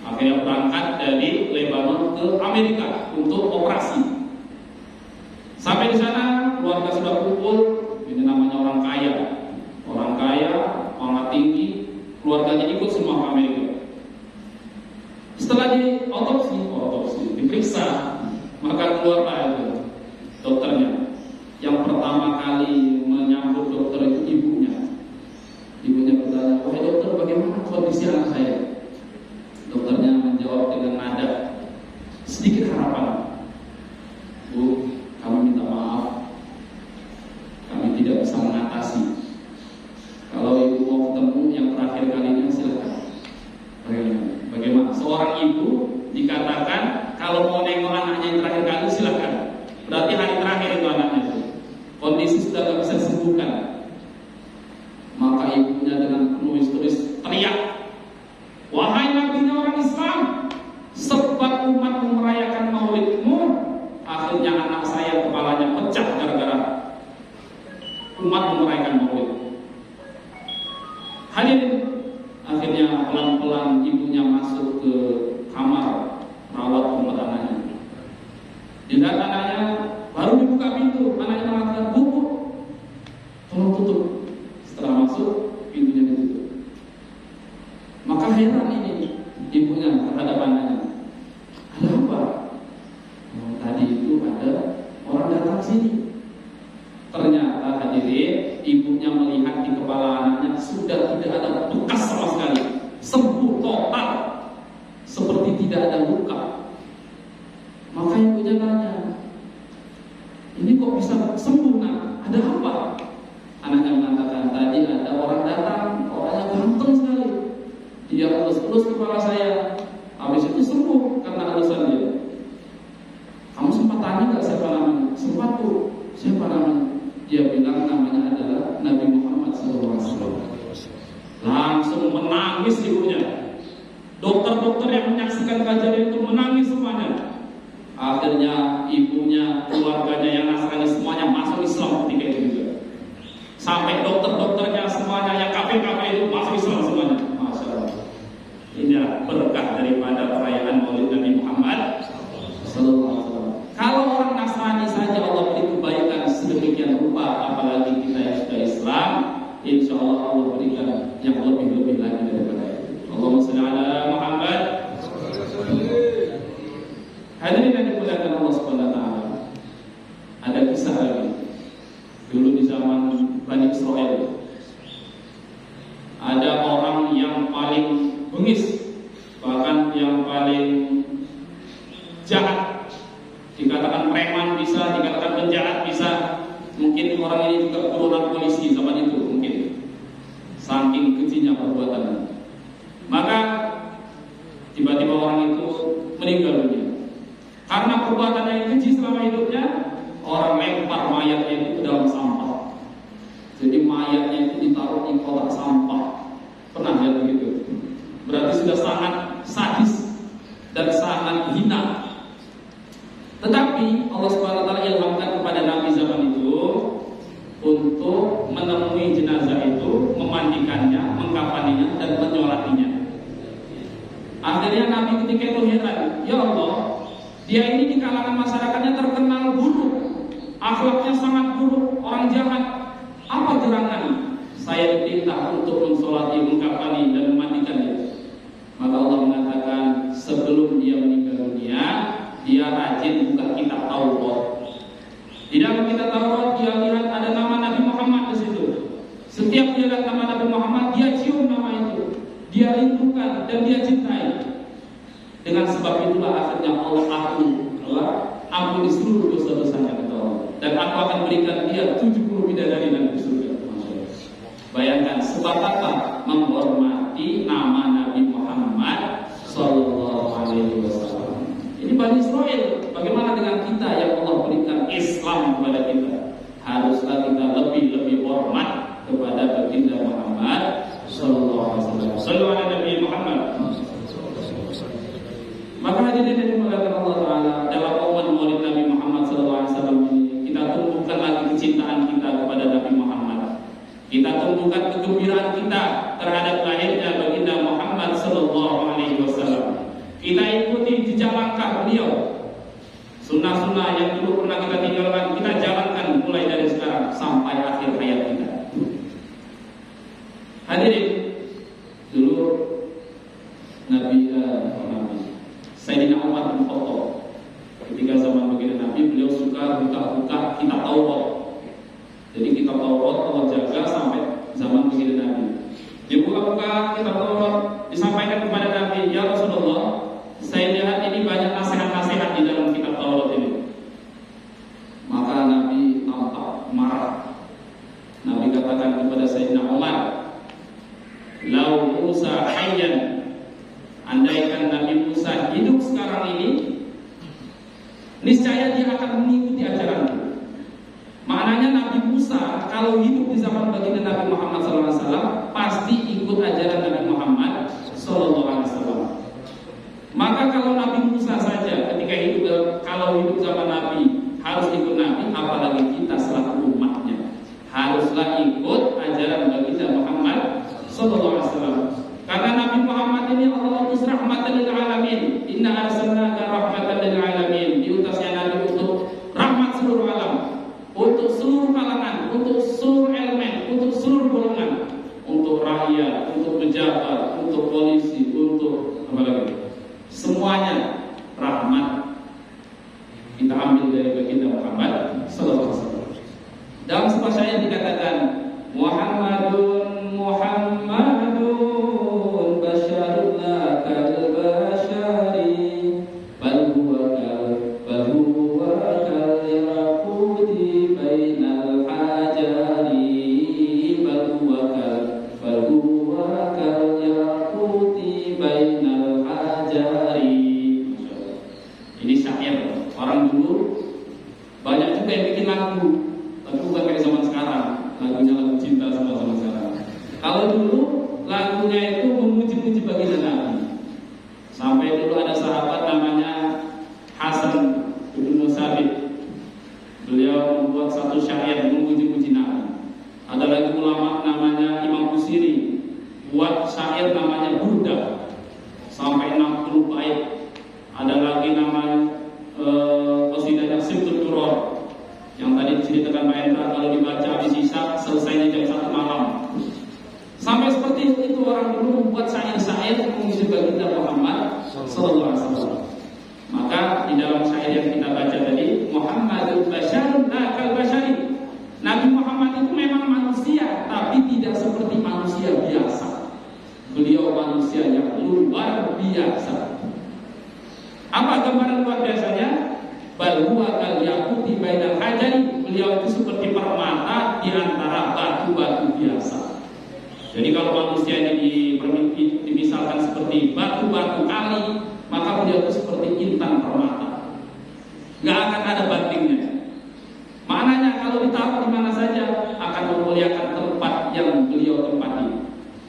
Akhirnya berangkat dari Lebanon ke Amerika untuk operasi. Sampai di sana keluarga sudah kumpul. Ini namanya orang kaya, pangkat tinggi, keluarganya ikut semua ke Amerika. Setelah di otopsi, diperiksa, maka keluarlah itu dokternya. Yang pertama kali menyambut dokter itu ibunya. Ibunya bertanya, "Wahai dokter, bagaimana kondisi anak saya?" Dokternya menjawab dengan nada sedikit harapan, "Bu, kami minta maaf, kami tidak bisa mengatasi. Kalau ibu mau ketemu yang terakhir kalinya, silakan." Bagaimana? Seorang ibu dikatakan kalau mau nengok anaknya yang terakhir kali silakan. Berarti hari terakhir itu anaknya itu. Kondisi sudah tidak bisa disembuhkan. Maka ibunya dengan penuh histeris teriak, "Wahai nabinya orang Islam, sebab umatmu merayakan maulidmu, akhirnya anak saya kepalanya pecah gara-gara umatmu merayakan maulid." Hadirin, akhirnya pelan-pelan ibunya masuk ke kamar rawat tempat anaknya. Dilihat anaknya, baru dibuka pintu, anaknya mengatakan, "Bu, tolong tutup." Setelah masuk, pintunya ditutup. Maka heran ini ibunya terhadap anaknya. "Ada apa?" "Oh, tadi itu ada orang datang sini." Ternyata hadirin, ibunya melihat di kepala anaknya sudah tidak ada bekas sama sekali, sembuh total, seperti tidak ada luka. Maka ibunya tanya, "Ini kok bisa sembuh, nak? Ada apa?" Anaknya mengatakan, "Tadi ada orang datang, orangnya ganteng sekali. Dia elus-elus kepala saya, habis itu sembuh karena elusan dia." "Kamu sempat tanya nggak siapa namanya?" "Sempat, Bu." "Siapa namanya?" Dia bilang namanya adalah Nabi Muhammad SAW. Langsung menangis ibunya. Dokter-dokter yang menyaksikan kajian itu menangis semuanya. Akhirnya ibunya, keluarganya yang Nasrani semuanya masuk Islam ketika itu juga. Sampai dokter-dokternya semuanya yang kafir-kafir itu masuk Islam semuanya. Masya Allah. Ini berkah daripada perayaan Maulid Nabi Muhammad SAW. Kalau orang Nasrani saja Allah beri kebaikan sedemikian rupa, apalagi kita yang sudah Islam, insya Allah Allah berikan yang lebih-lebih lagi daripada itu. Allahumma shalli ala Muhammad. Hadirin yang dimuliakan Allah Subhanahu wa taala. Ada kisah lagi. Dulu di zaman Bani Israel, ada orang yang paling bengis, bahkan yang paling jahat. Dikatakan preman bisa, dikatakan penjahat bisa. Mungkin orang ini juga keturunan polisi zaman itu mungkin. Saking kejinya perbuatannya. Maka tiba-tiba orang itu meninggal dunia. Karena perbuatannya yang keji selama hidupnya, orang lempar mayatnya itu ke dalam sampah. Jadi mayatnya itu ditaruh di kotak sampah. Pernah lihat begitu? Berarti sudah sangat sadis dan sangat hina. Tetapi Allah Subhanahu wa taala ilhamkan kepada Nabi zaman itu untuk menemui jenazah itu, memandikannya, mengkafaninya dan menyolatinya. Akhirnya Nabi ketika itu heran, "Ya Allah, dia ini di kalangan masyarakatnya terkenal buruk, akhlaknya sangat buruk, orang jahat. Apa gerangan saya diperintah untuk mensolati, mengkafani dan memandikan dia?" Maka Allah mengatakan, sebelum dia meninggal dunia, dia rajin buka kitab Taurat. Di dalam kitab Taurat dia lihat ada nama Nabi Muhammad di situ. Setiap dia lihat nama Nabi Muhammad, dia cium nama itu, dia rindukan dan dia cintai. Dengan sebab itulah akhirnya Allah ampuni seluruh dosa-dosanya kata Allah. Dan aku akan berikan dia 70 bidadari dan di surga. Bayangkan sebab apa? Menghormati nama Nabi Muhammad Sallallahu Alaihi Wasallam. Ini Bani Israel. Bagaimana dengan kita yang Allah berikan Islam kepada kita? Haruslah kita lebih hormat kepada baginda Muhammad Sallallahu Alaihi Wasallam. Sallallahu ala Nabi Muhammad. Maka hadirin yang dimuliakan Allah Taala, dalam momen Maulid Nabi Muhammad Sallallahu Alaihi Wasallam ini kita tunggu menunjukkan kegembiraan kita terhadap lahirnya baginda Muhammad sallallahu alaihi wasallam. Kita ikuti jejak langkah beliau. Sunnah-sunnah yang dulu pernah kita tinggalkan, kita jalankan mulai dari sekarang sampai akhir hayat kita. Hadirin, dulu Nabi Sayyidina Umar bin Khattab ketika zaman baginda Nabi, beliau suka buka-buka kitab Taurat. Jadi kitab Taurat Allah jaga sampai zaman baginda Nabi. Dia buka-buka kitab Taurat, disampaikan kepada Nabi, "Ya Rasulullah, saya lihat ini banyak nasihat-nasihat di dalam kitab Taurat ini." Maka Nabi tampak marah. Nabi katakan kepada Sayyidina Umar, "Lau Musa hayyan," andaikan Nabi Musa hidup sekarang ini, niscaya dia akan mengikuti ajaranku. Maknanya Nabi Musa kalau hidup di zaman baginda Nabi Muhammad SAW pasti ikut ajaran Nabi Muhammad SAW. Maka kalau Nabi Musa saja ketika hidup, kalau hidup zaman Nabi harus ikut Nabi, apalagi kita selaku umatnya haruslah ikut ajaran baginda Muhammad SAW. Karena Nabi Muhammad ini Allah utus rahmatan lil alamin. Inna arsalnaka rahmatan lil alamin. Diutusnya Nabi untuk rahmat seluruh alam, untuk seluruh kalangan, untuk seluruh elemen, untuk seluruh golongan, untuk rakyat, untuk pejabat, untuk polisi, untuk apa lagi? Semuanya rahmat kita ambil dari baginda Muhammad sallallahu alaihi wasallam. Dalam sebuah syaiat dikatakan, Muhammadun basyarun la kal basyari bal huwa kal yaquti bainal hajari bal huwa kal yaquti bainal hajari. Ini syair orang dulu. Banyak juga yang bikin lagu, tapi bukan kayak zaman sekarang. Lagunya lagu cinta sama zaman sekarang. Kalau dulu lagunya itu memuji-muji baginda Nabi. Sampai dulu ada sahabat namanya Hasan bin Sabit. Beliau membuat satu syair memuji-muji Nabi. Ada lagi ulama namanya Imam Busiri, buat syair namanya Burda sampai 60 bait. Ada lagi namanya qasidahnya Sibtul Turor yang tadi diceritakan Pak Hendra, kalau dibaca habis isya selesainya jam 1 malam. Sampai seperti itu orang dulu membuat syair-syair memuji baginda Muhammad sallallahu alaihi wasallam. Maka di dalam syair yang kita baca tadi, Muhammadun basyarun la kal basyari. Nabi Muhammad itu memang manusia, tapi tidak seperti manusia biasa. Beliau manusia yang luar biasa. Apa gambaran luar biasanya? Bal huwa kal yaquti bainal hajari. Beliau itu seperti permata di antara batu-batu biasa. Jadi kalau manusia ini dimisalkan seperti batu-batu kali, maka beliau itu seperti intan permata. Gak akan ada bandingnya. Maknanya kalau ditaruh di mana saja akan memuliakan tempat yang beliau tempati.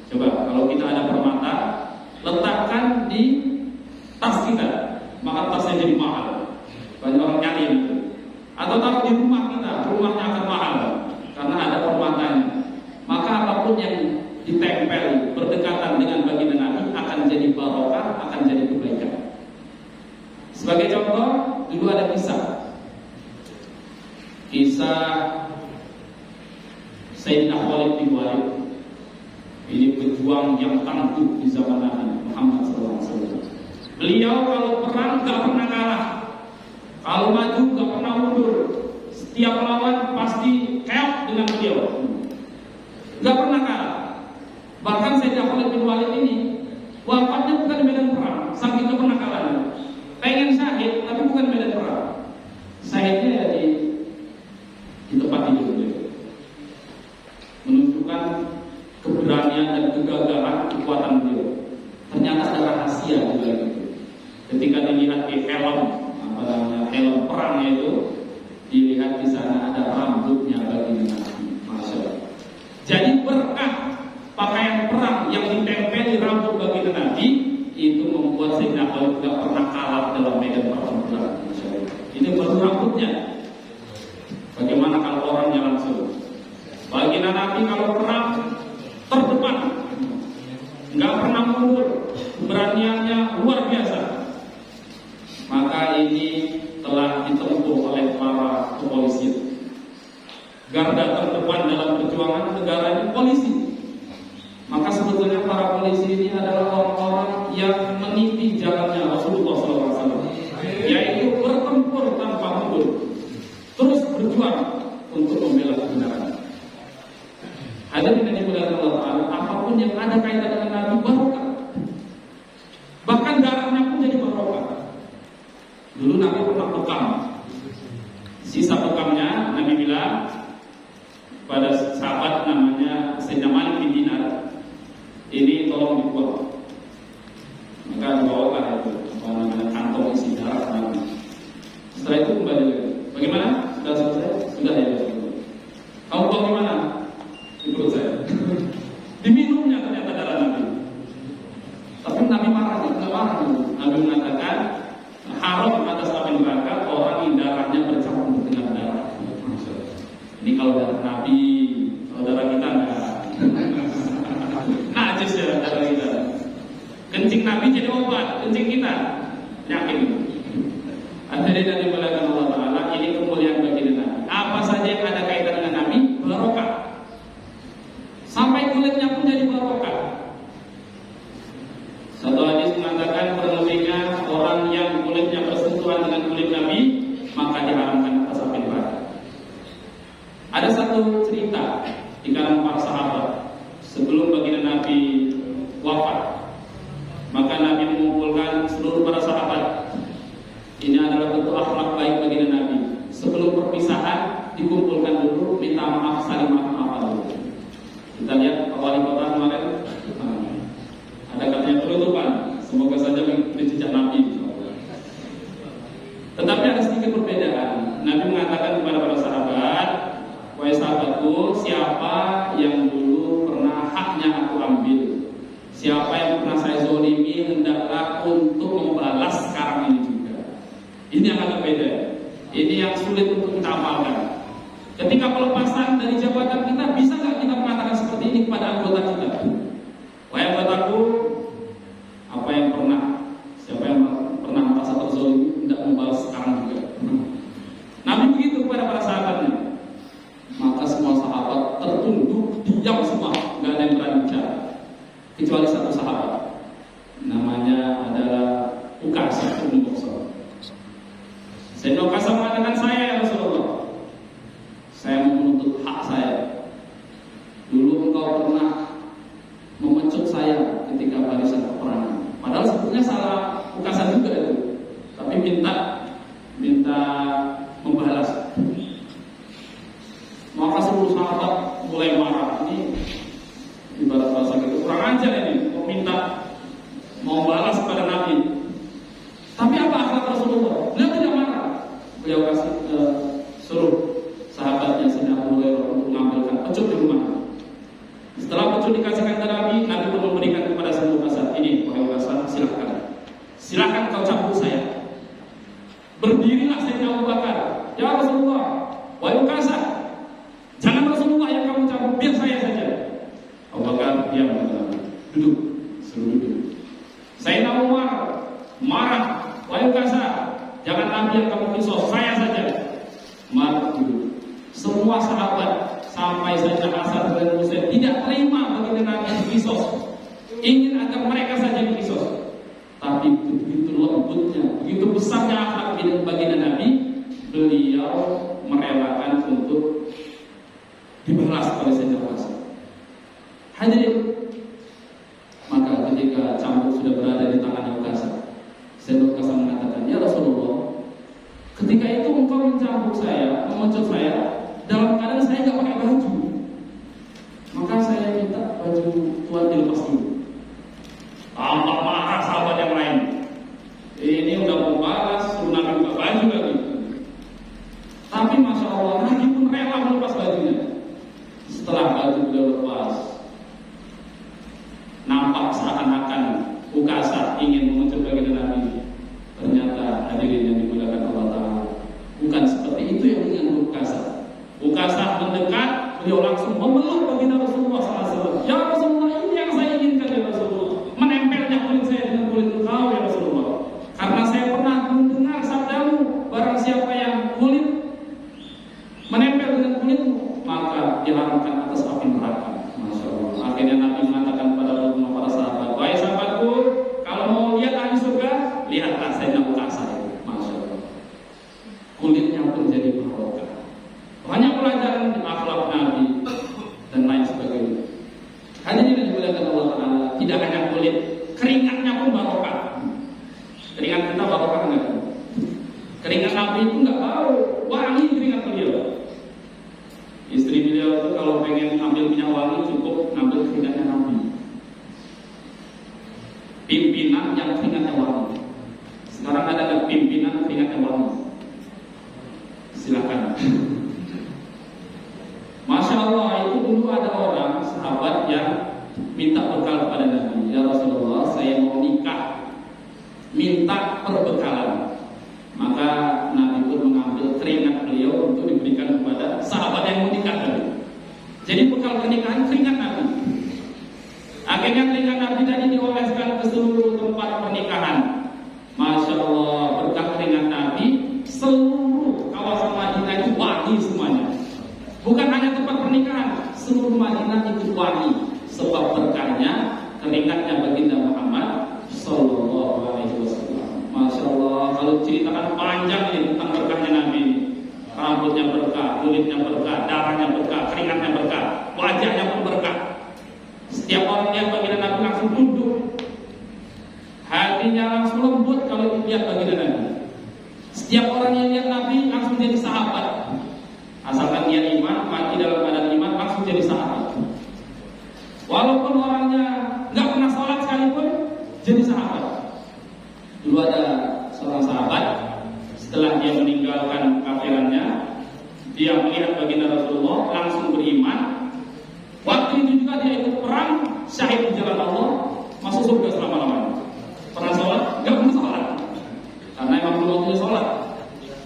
Coba kalau kita ada permata, letakkan di tas kita, maka tasnya jadi mahal. Banyak orang nyari itu. Atau taruh di rumah kita, rumahnya akan mahal karena ada permatanya. Maka apapun yang ditempel berdekatan dengan baginda Nabi akan jadi barokah, akan jadi kebaikan. Sebagai contoh, dulu ada kisah Sayyidina Khalid bin Walid. Ini pejuang yang tangguh di zaman Nabi Muhammad SAW. Beliau kalau perang gak pernah kalah, kalau maju gak pernah mundur. Setiap lawan pasti keok dengan beliau, gak pernah kalah. Bahkan Sayyidina Khalid bin Walid ini wafatnya bukan di medan perang, saking gak pernah kalah. Pengen syahid tapi bukan di medan perang. Syahidnya ya di tempat tidur beliau. Menunjukkan keberanian dan kegagahan kekuatan beliau. Ternyata ada rahasia di balik itu. Ketika dilihat di helm perangnya itu, dilihat di sana ada rambutnya baginda Nabi. Masya Allah. Jadi berkah pakaian perang yang ditempel di rambut baginda Nabi itu membuat Sayyidina Khalid tidak pernah kalah dalam medan pertempuran. Ini baru rambutnya. Bagaimana kalau orangnya langsung? Baginda Nabi kalau perang garda terdepan dalam perjuangan negara ini polisi. Maka sebetulnya para polisi ini adalah orang-orang yang meniti jalannya Rasulullah SAW, yaitu bertempur tanpa mundur, terus berjuang untuk membela kebenaran. Hadirin yang dimuliakan Allah Ta'ala, apapun yang ada kaitan dengan Nabi barokah, bahkan darahnya pun jadi barokah. Dulu Nabi pernah bekam, sisa bekamnya Nabi bilang pada sahabat namanya Sayyidina Malik bin Dinar, ini tolong dibuang. Maka dibawakan itu kantong isi darah Nabi. Setelah itu kembali lagi. Bagaimana? Sudah selesai? Sudah ya. Kamu buang di mana? Di perut saya. Diminumnya ternyata darah Nabi. Tapi Nabi marah, tidak marah. Nabi mengatakan haram atas api neraka orang yang darahnya bercampur dengan darah. Ini kalau darah Nabi, kalau darah kita enggak. Najis ya darah kita. Kencing Nabi jadi obat, kencing kita yakin. Hadirin yang dimuliakan Allah Ta'ala, ini kemuliaan bagi Nabi. Apa saja yang ada kaitan dengan Nabi, barokah. Sampai kulitnya pun jadi barokah. Satu hadis mengatakan berlebihnya orang yang kulitnya bersentuhan dengan kulit Nabi, maka diharamkan atas api neraka. Ada satu cerita di kalangan para sahabat sebelum baginda Nabi wafat. Maka Nabi mengumpulkan seluruh para sahabat. Ini adalah bentuk akhlak baik baginda Nabi. Sebelum perpisahan dikumpulkan dulu, minta maaf, saling maaf dulu. Kita lihat wali kota kemarin, ada katanya penutupan. Semoga saja mengikuti jejak Nabi. Tetapi ada sedikit perbedaan. Nabi mengatakan kepada para sahabat, wahai sahabatku, siapa yang dulu pernah haknya aku ambil, siapa yang pernah saya zolimi, hendaklah untuk membalas sekarang ini juga. Ini yang agak beda. Ini yang sulit untuk kita amalkan. Ketika pelepasan dari jabatan kita, bisa nggak kita mengatakan seperti ini kepada anggota kita? Wahai anggotaku, apa yang siapa yang pernah merasa terzolimi, hendak membalas sekarang juga. Nabi begitu kepada para sahabatnya. Maka semua sahabat tertunduk, diam semua, nggak ada yang berani bicara. Kecuali satu sahabat, namanya adalah Ukasah bin Muhsan. Sayyidina Ukasah mengatakan, saya ya Rasulullah, saya mau menuntut hak saya. Dulu engkau pernah memecut saya ketika barisan peperangan. Padahal sebetulnya salah Ukasah juga itu, tapi minta membalas. Maka seluruh sahabat mulai marah. Ini ibarat bahasa gitu, kurang ajar ini, meminta mau balas kepada Nabi. Tapi apa akhlak Rasulullah? Beliau tidak marah. Beliau kasih suruh sahabatnya Sayyidina Abu Hurairah untuk mengambilkan pecut di rumah. Setelah pecut dikasihkan ke Nabi, Nabi pun memberikan kepada Sayyidina Ukasah, ini wahai Ukasah, silakan kau cambuk saya. Berdirilah Sayyidina Abu Bakar, ya Rasulullah, wahai Ukasah, jangan Rasulullah yang kamu cambuk, biar saya saja. Abu Bakar diam, duduk, suruh duduk. Sayyidina Umar marah, wahai Ukasah, jangan Nabi yang kamu kisos, saya saja. Umar duduk. Semua sahabat sampai Sayyidina Hasan dan Husain tidak terima baginda Nabi dikisos, ingin agar mereka saja dikisos. Tapi begitu lembutnya, begitu besarnya akhlak baginda Nabi, beliau merelakan untuk dibalas oleh Sayyidina Hasan. Hadirin, maka ketika cambuk sudah berada di tangan Ukasah, Sayyidina Ukasah mengatakan, ya Rasulullah, ketika itu engkau mencambuk saya, memecut saya, dalam keadaan saya tidak pakai baju. Maka saya minta baju Tuhan dilepas dulu. Tampak marah sahabat yang lain. Ini udah mau balas, suruh Nabi buka baju lagi. Tapi Masya Allah, Nabi pun rela melepas bajunya. Setelah baju beliau lepas, nampak seakan-akan Ukasah ingin memecut baginda Nabi. Ternyata hadirin yang dimuliakan Allah Ta'ala, bukan seperti itu yang ingin Ukasah. Ukasah mendekat, beliau langsung memeluk baginda Rasulullah SAW. Ya Rasulullah, ini yang saya inginkan ya Rasulullah. Menempelnya kulit saya dengan kulit engkau ya Rasulullah. Karena saya pernah mendengar sabdamu, barang siapa yang kulit menempel dengan kulitmu, maka diharamkan atas api neraka. Masya Allah. Akhirnya Nabi mengatakan kepada para sahabat, wahai sahabatku, kalau mau lihat ahli surga, lihatlah Sayyidina Abu Bakar. Masya Allah. Kulitnya pun jadi barokah. Banyak pelajaran di akhlak Nabi dan lain sebagainya. Hadirin yang dimuliakan Allah Taala, tidak hanya kulit, keringatnya pun barokah. Keringat kita barokah enggak? Keringat Nabi itu enggak bau, wangi keringat beliau. Istri beliau itu kalau pengen ambil minyak wangi cukup ngambil keringatnya Nabi. Pimpinan yang keringatnya wangi. Sekarang ada nggak pimpinan keringatnya wangi? Silakan. Masya Allah, itu dulu ada orang sahabat yang minta bekal kepada Nabi. Ya Rasulullah, saya mau nikah, minta perbekalan. Maka Nabi pun mengambil keringat beliau untuk diberikan kepada sahabat yang mau nikah tadi. Jadi bekal pernikahan keringat Nabi. Akhirnya keringat Nabi tadi dioleskan ke seluruh tempat pernikahan. Masya Allah, berkah keringat Nabi, seluruh kawasan Madinah itu wangi semuanya. Bukan hanya tempat pernikahan, seluruh Madinah itu wangi. Sebab berkahnya keringatnya baginda Muhammad Sallallahu Alaihi Wasallam. Masya Allah, kalau ceritakan panjang ini tentang berkahnya Nabi. Rambutnya berkah, kulitnya berkah, darahnya berkah, keringatnya berkah, wajahnya pun berkah. Setiap orang lihat baginda Nabi langsung tunduk, hatinya langsung lembut kalau lihat baginda Nabi. Setiap orang yang lihat Nabi langsung jadi sahabat. Asalkan dia iman, mati dalam keadaan iman, langsung jadi sahabat. Walaupun orangnya nggak pernah sholat sekalipun, jadi sahabat. Dulu ada seorang sahabat, setelah dia meninggalkan kafirannya, dia melihat baginda Rasulullah, langsung beriman. Waktu itu juga dia ikut perang, syahid di jalan Allah, masuk surga selama-lamanya. Pernah sholat? Nggak pernah sholat, karena memang belum waktunya sholat.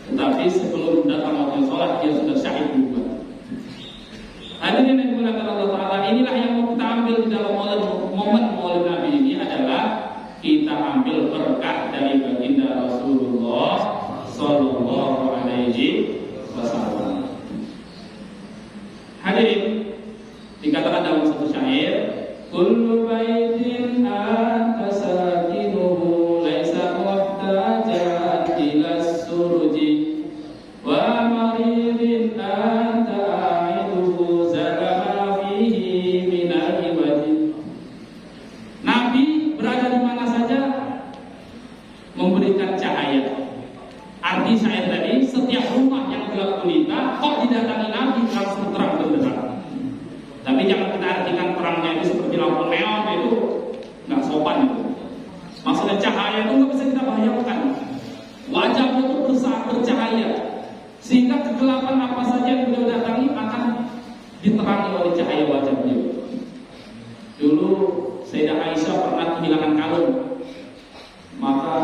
Tetapi sebelum datang waktunya sholat, dia sudah syahid juga. Hadirin yang dimuliakan Allah Taala, inilah yang mau kita ambil di dalam momen Maulid Nabi ini adalah kita ambil berkah dari baginda Rasulullah Sallallahu Alaihi Wasallam. Hadirin, dikatakan dalam satu syair, kullu baitin anta sakinuhu laisa muhtajan ila surji wa maridin anta aiduhu zalama fihi minal ibadi. Nabi berada di mana saja memberikan cahaya. Arti syair tadi, setiap rumah yang gelap gulita kok didatangi Nabi langsung terang benderang. Tapi jangan kita artikan terangnya itu seperti lampu neon, itu nggak sopan itu. Maksudnya cahaya itu nggak bisa kita bayangkan. Wajahnya itu bercahaya, sehingga kegelapan apa saja yang beliau datangi akan diterangi oleh cahaya wajah beliau. Dulu Sayyidah Aisyah pernah kehilangan kalung, maka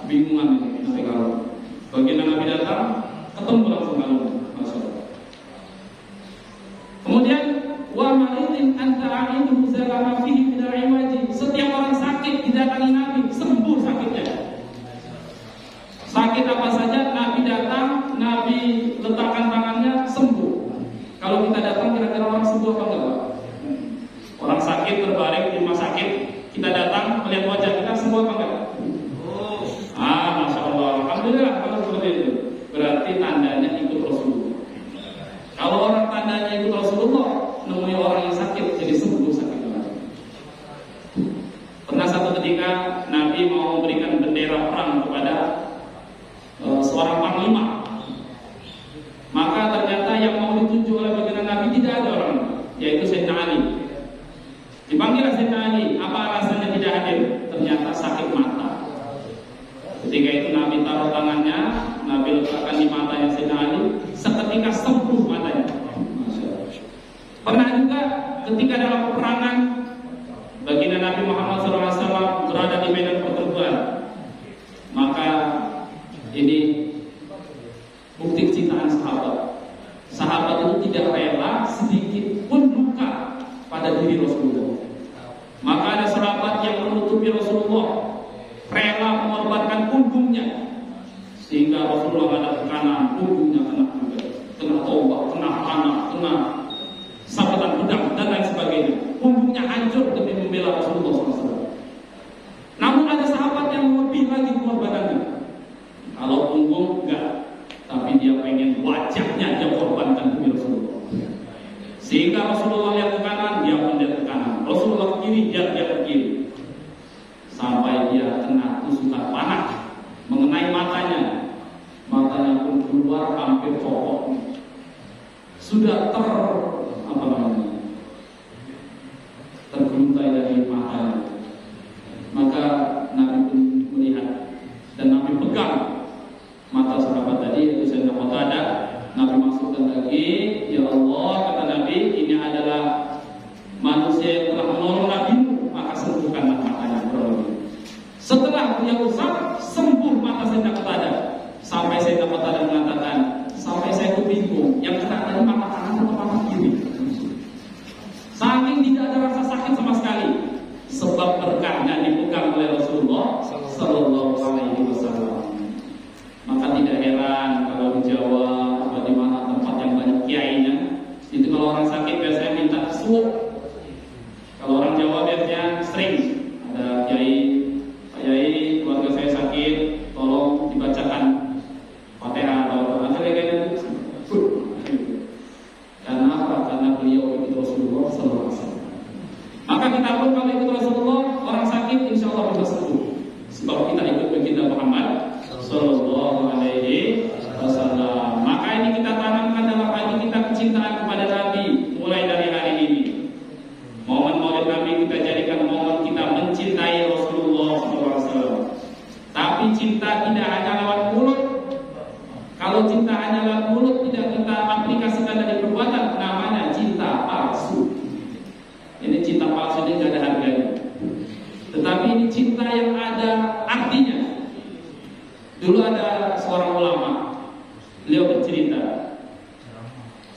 bingungan nanti kalung. Baginda Nabi datang, ketemu langsung kalung. Masya Allah. Kemudian wa maridin anta aiduhu zalama fihi minal iwaji. Setiap orang sakit didatangi Nabi, sembuh sakitnya. Sakit apa saja Nabi datang, Nabi letakkan tangannya, sembuh. Kalau kita datang kira-kira orang sembuh apa enggak, Pak? Orang sakit terbaring di rumah sakit, kita datang melihat wajah kita, sembuh apa enggak? Masya Allah, alhamdulillah kalau seperti itu. Berarti tandanya ikut Rasulullah. Kalau orang tandanya ikut Rasulullah, nemui orang yang sakit jadi sembuh sakitnya. Pernah satu ketika Nabi mau memberikan bendera perang kepada seorang panglima. Maka ternyata yang mau dituju oleh baginda Nabi tidak ada orang, yaitu Sayyidina Ali. Dipanggil Sayyidina Ali, apa alasannya tidak hadir? Ternyata sakit mata. Ketika itu Nabi taruh tangannya, Nabi letakkan di matanya Sayyidina Ali, seketika sembuh matanya. Pernah juga ketika dalam peperangan, baginda Nabi Muhammad SAW berada di medan pertempuran. Maka ini bukti kecintaan sahabat. Sahabat itu tidak rela sedikit pun luka pada diri Rasulullah. Maka ada sahabat yang menutupi Rasulullah, rela mengorbankan punggungnya, sehingga Rasulullah ada tekanan, punggungnya kena tombak, kena panah, kena wajahnya dia korbankan demi Rasulullah. Sehingga Rasulullah lihat ke kanan, dia pun lihat ke kanan. Rasulullah ke kiri, dia ke kiri. Sampai dia kena tusukan panah mengenai matanya. Matanya pun keluar hampir copot. Sudah tergeluntai dari matanya. Maka Nabi pun melihat dan Nabi pegang mata sahabat tadi, yaitu Sayyidina Qatadah. Nabi masukkan lagi, ya Allah, kata Nabi, ini adalah manusia yang telah menolong Nabi-Mu, maka sembuhkanlah matanya. Setelah dia usap, sembuh mata Sayyidina Qatadah. Sampai Sayyidina Qatadah mengatakan, sampai saya itu bingung, yang kena tadi mata kanan atau mata kiri. Saking tidak ada rasa sakit sama sekali, sebab berkahnya dipegang oleh Rasulullah Sallallahu Alaihi Wasallam. Maka tidak heran kalau di Jawa atau di mana tempat yang banyak kiainya, itu kalau orang sakit biasanya minta suap. Kalau orang Jawa biasanya sering ada kiai, Pak Yai, keluarga saya sakit, tolong dibacakan Fatihah atau apa kayak gitu. Karena apa? Karena beliau itu Rasulullah Sallallahu Alaihi Wasallam. Maka kita pun kalau ikut Rasulullah, orang sakit insya Allah bisa sembuh. Sebab kita ikut baginda Muhammad Sallallahu Alaihi Wasallam. Maka ini kita tanamkan dalam hati kita kecintaan kepada Nabi mulai dari hari ini. Momen Maulid Nabi kita jadikan momen kita mencintai Rasulullah SAW. Tapi cinta tidak hanya lewat mulut. Kalau cinta hanya lewat mulut tidak kita aplikasikan dari perbuatan, namanya cinta palsu. Ini cinta palsu, ini tidak ada harganya. Tetapi ini cinta yang ada artinya. Dulu ada seorang ulama, beliau bercerita,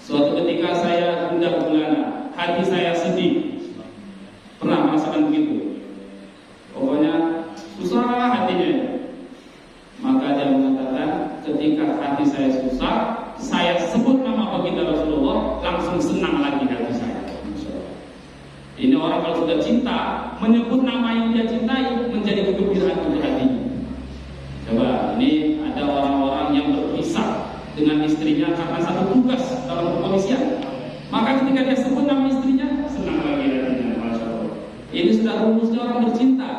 suatu ketika saya gundah gulana, hati saya sedih. Pernah merasakan begitu? Pokoknya susah hatinya. Maka dia mengatakan, ketika hati saya susah, saya sebut nama baginda Rasulullah, langsung senang lagi hati saya. Ini orang kalau sudah cinta, menyebut nama yang dia cintai menjadi kegembiraan untuk hatinya. Coba, ini ada orang-orang yang berpisah dengan istrinya karena satu tugas dalam kepolisian. Maka ketika dia sebut nama istrinya, senang lagi hatinya. Masya Allah. Ini sudah rumusnya orang bercinta.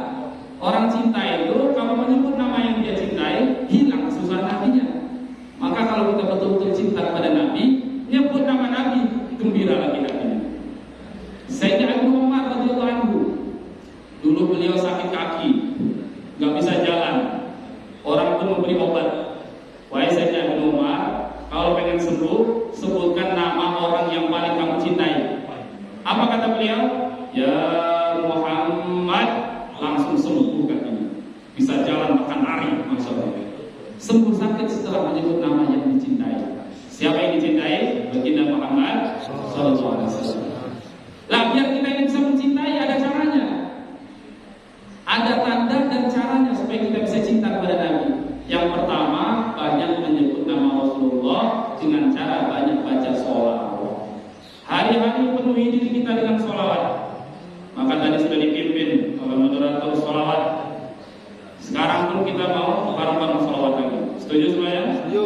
Orang cinta itu kalau menyebut nama yang dia cintai, hilang kesusahan hatinya. Maka kalau kita betul-betul cinta kepada Nabi, nyebut nama Nabi, gembira lagi hatinya. Sayyidina Abu Umar radhiyallahu anhu, dulu beliau sakit kaki, nggak bisa jalan. Orang pun memberi obat. Wahai Sayyidina Abu Umar, kalau pengen sembuh, sebutkan nama orang yang paling kamu cintai. Apa kata beliau? Ya Muhammad, langsung sembuh kakinya. Bisa jalan bahkan lari, Masya Allah. Sembuh sakit setelah menyebut nama yang dicintai. Siapa yang dicintai? Baginda Muhammad Sallallahu Alaihi Wasallam. Lah biar kita ini bisa mencintai ada caranya. Ada tanda dan caranya supaya kita bisa cinta kepada Nabi. Yang pertama, banyak menyebut nama Rasulullah dengan cara banyak baca sholawat. Hari-hari penuhi diri kita dengan sholawat. Maka tadi sudah dipimpin oleh moderator sholawat. Sekarang pun kita mau bareng-bareng sholawat lagi. Setuju semuanya? Setuju.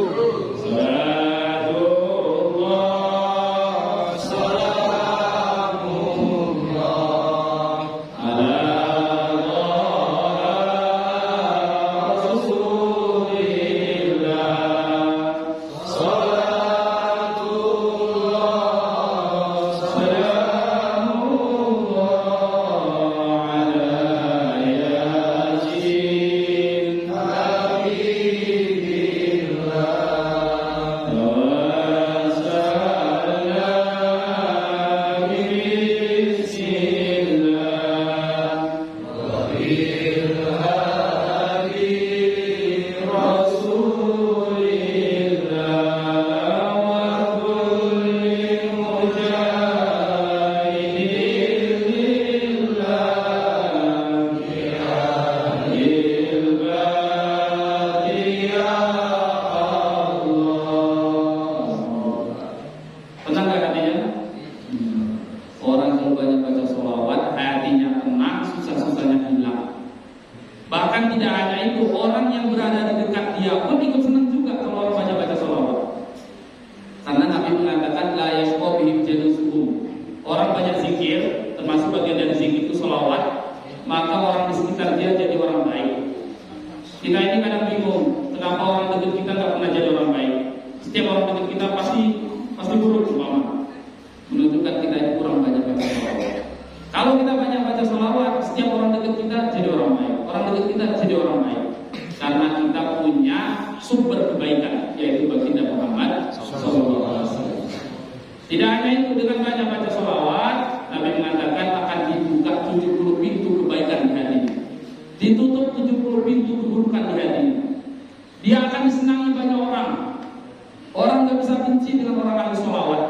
Karena Nabi mengatakan la yashqa bihim jalisuhum. Orang banyak zikir, termasuk bagian dari zikir itu sholawat, maka orang di sekitar dia jadi orang baik. Kita ini kadang bingung, kenapa orang dekat kita nggak pernah jadi orang baik. Setiap orang dekat kita pasti buruk, umpama. Menunjukkan kita ini kurang banyak baca sholawat. Kalau kita banyak baca sholawat, setiap orang dekat kita jadi orang baik. Orang dekat kita jadi orang baik. Karena kita punya sumber kebaikan, yaitu baginda Muhammad SAW. Tidak hanya itu, dengan banyak baca sholawat, Nabi mengatakan akan dibuka 70 pintu kebaikan di hatinya. Ditutup 70 pintu keburukan di hatinya. Dia akan disenangi banyak orang. Orang gak bisa benci dengan orang ahli sholawat,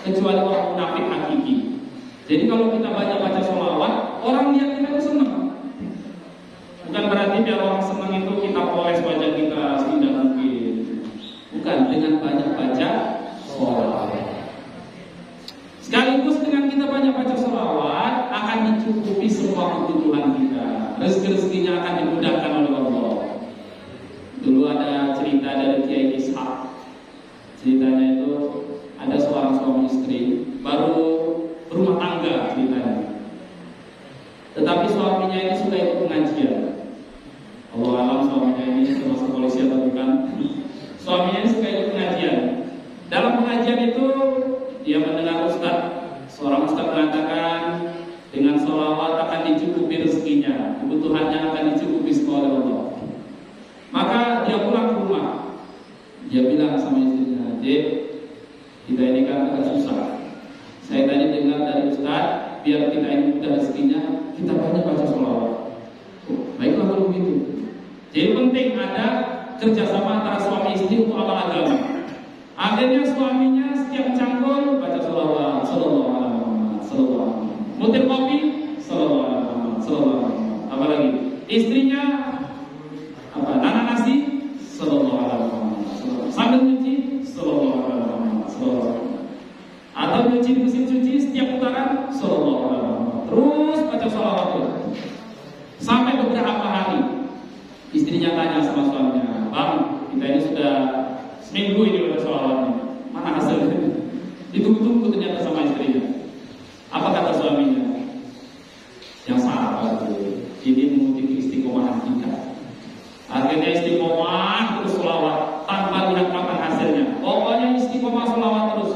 kecuali orang munafik hakiki. Jadi kalau kita banyak baca sholawat, orang lihat kita itu senang. Bukan berarti biar orang senang itu kita poles wajah kita seindah mungkin. Bukan, dengan banyak baca sholawat. Sekaligus dengan kita banyak baca sholawat akan dicukupi semua kebutuhan kita. Rezeki-rezekinya akan dimudahkan oleh Allah. Dulu ada cerita dari Kiai Ishaq. Ceritanya itu ada seorang suami istri baru berumah tangga ceritanya. Tetapi suaminya ini suka ikut pengajian. Allah alam suaminya ini termasuk polisi atau bukan. Suaminya ini suka ikut pengajian. Dalam pengajian itu dia mendengar seorang ustaz mengatakan dengan sholawat akan dicukupi rezekinya, kebutuhannya akan dicukupi semua oleh Allah. Maka dia pulang ke rumah. Dia bilang sama istrinya, "Dek, kita ini kan agak susah. Saya tadi dengar dari ustaz, biar kita ini mudah rezekinya, kita banyak baca sholawat." Oh, baiklah kalau begitu. Jadi penting ada kerjasama antara suami istri untuk amal agama. Akhirnya suaminya setiap cangkul baca sholawat, sallallahu alaihi wasallam, sallallahu alaihi wasallam. Mutir kopi, sallallahu alaihi wasallam, sallallahu alaihi wasallam. Apalagi istrinya nana nasi, sallallahu alaihi wasallam. Sambil nyuci, sallallahu alaihi wasallam, sallallahu alaihi wasallam. Atau nyuci di mesin cuci setiap putaran, sallallahu alaihi wasallam. Terus baca sholawat terus. Sampai beberapa hari istrinya tanya sama suaminya, "Bang, kita ini sudah seminggu ini baca sholawatnya, mana hasilnya?" Ditunggu-tunggu ternyata sama istrinya. Apa kata suaminya? "Yang sabar tuh, ini mengutip istiqomahan kita." Akhirnya istiqomah terus sholawat tanpa lihat kapan hasilnya. Pokoknya istiqomah sholawat terus.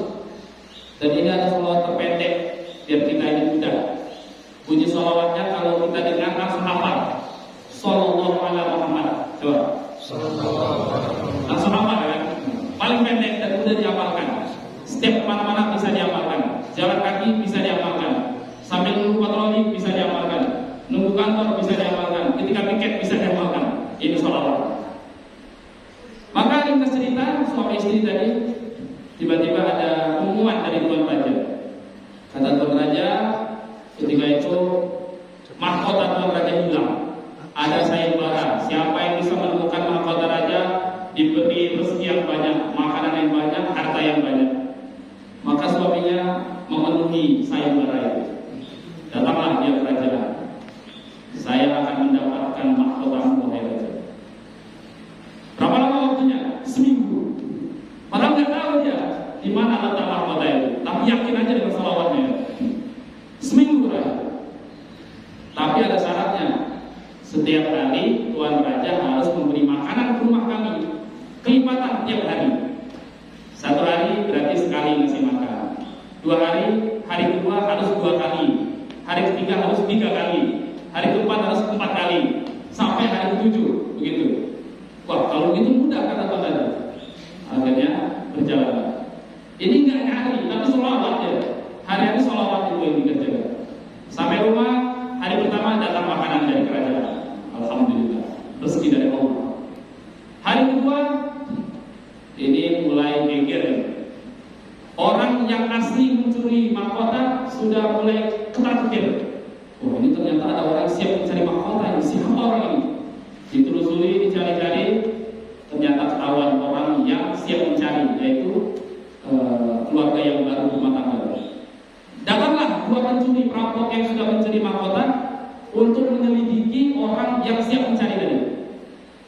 Dan ini ada sholawat terpendek biar kita ini mudah. Bunyi sholawatnya kalau kita dengar langsung hafal. Sallallahu alaihi Muhammad. Coba. Langsung hafal kan? Paling pendek dan mudah diamalkan. Setiap kemana-mana bisa diamalkan. Jalan kaki bisa diamalkan. Sambil nunggu patroli bisa diamalkan. Nunggu kantor bisa diamalkan. Ketika piket bisa diamalkan. Ini sholawat. Maka ringkas cerita suami istri tadi tiba-tiba ada pengumuman dari Tuan Raja. Kata Tuan Raja, ketika itu mahkota Tuan Raja hilang. Ada sayembara. Siapa yang bisa menemukan mahkota raja diberi rezeki yang banyak, makanan yang banyak, harta yang banyak. Maka suaminya memenuhi sayembara itu. Datanglah dia ke kerajaan. Saya akan mendapatkan mahkotamu, wahai raja. Berapa lama waktunya? Seminggu. Padahal nggak tahu dia di mana letak mahkota itu, tapi yakin aja dengan salawatnya. Seminggu raja. Tapi ada syaratnya. Setiap hari Tuan Raja harus memberi makanan ke rumah kami, kelipatan tiap hari. Satu hari berarti sekali ngasih makan. 2 hari, hari kedua harus 2 kali. Hari ketiga harus 3 kali. Hari keempat harus 4 kali. Sampai hari ke-7, begitu. Wah, kalau begitu mudah kata Tuan Raja. Akhirnya berjalan. Ini nggak nyari, tapi sholawat ya. Hari-hari sholawat itu yang dikerjakan. Sampai rumah, hari pertama datang makanan dari kerajaan. Alhamdulillah, rezeki dari Allah. Hari kedua, ini mulai geger. Orang yang asli mencuri mahkota sudah mulai ketar-ketir. Oh, ini ternyata ada orang siap mencari mahkota ini. Siapa orang ini? Ditelusuri, dicari-cari, ternyata ketahuan orang yang siap mencari, yaitu keluarga yang baru rumah tangga. Datanglah 2 pencuri perampok yang sudah mencuri mahkota untuk menyelidiki orang yang siap mencari tadi.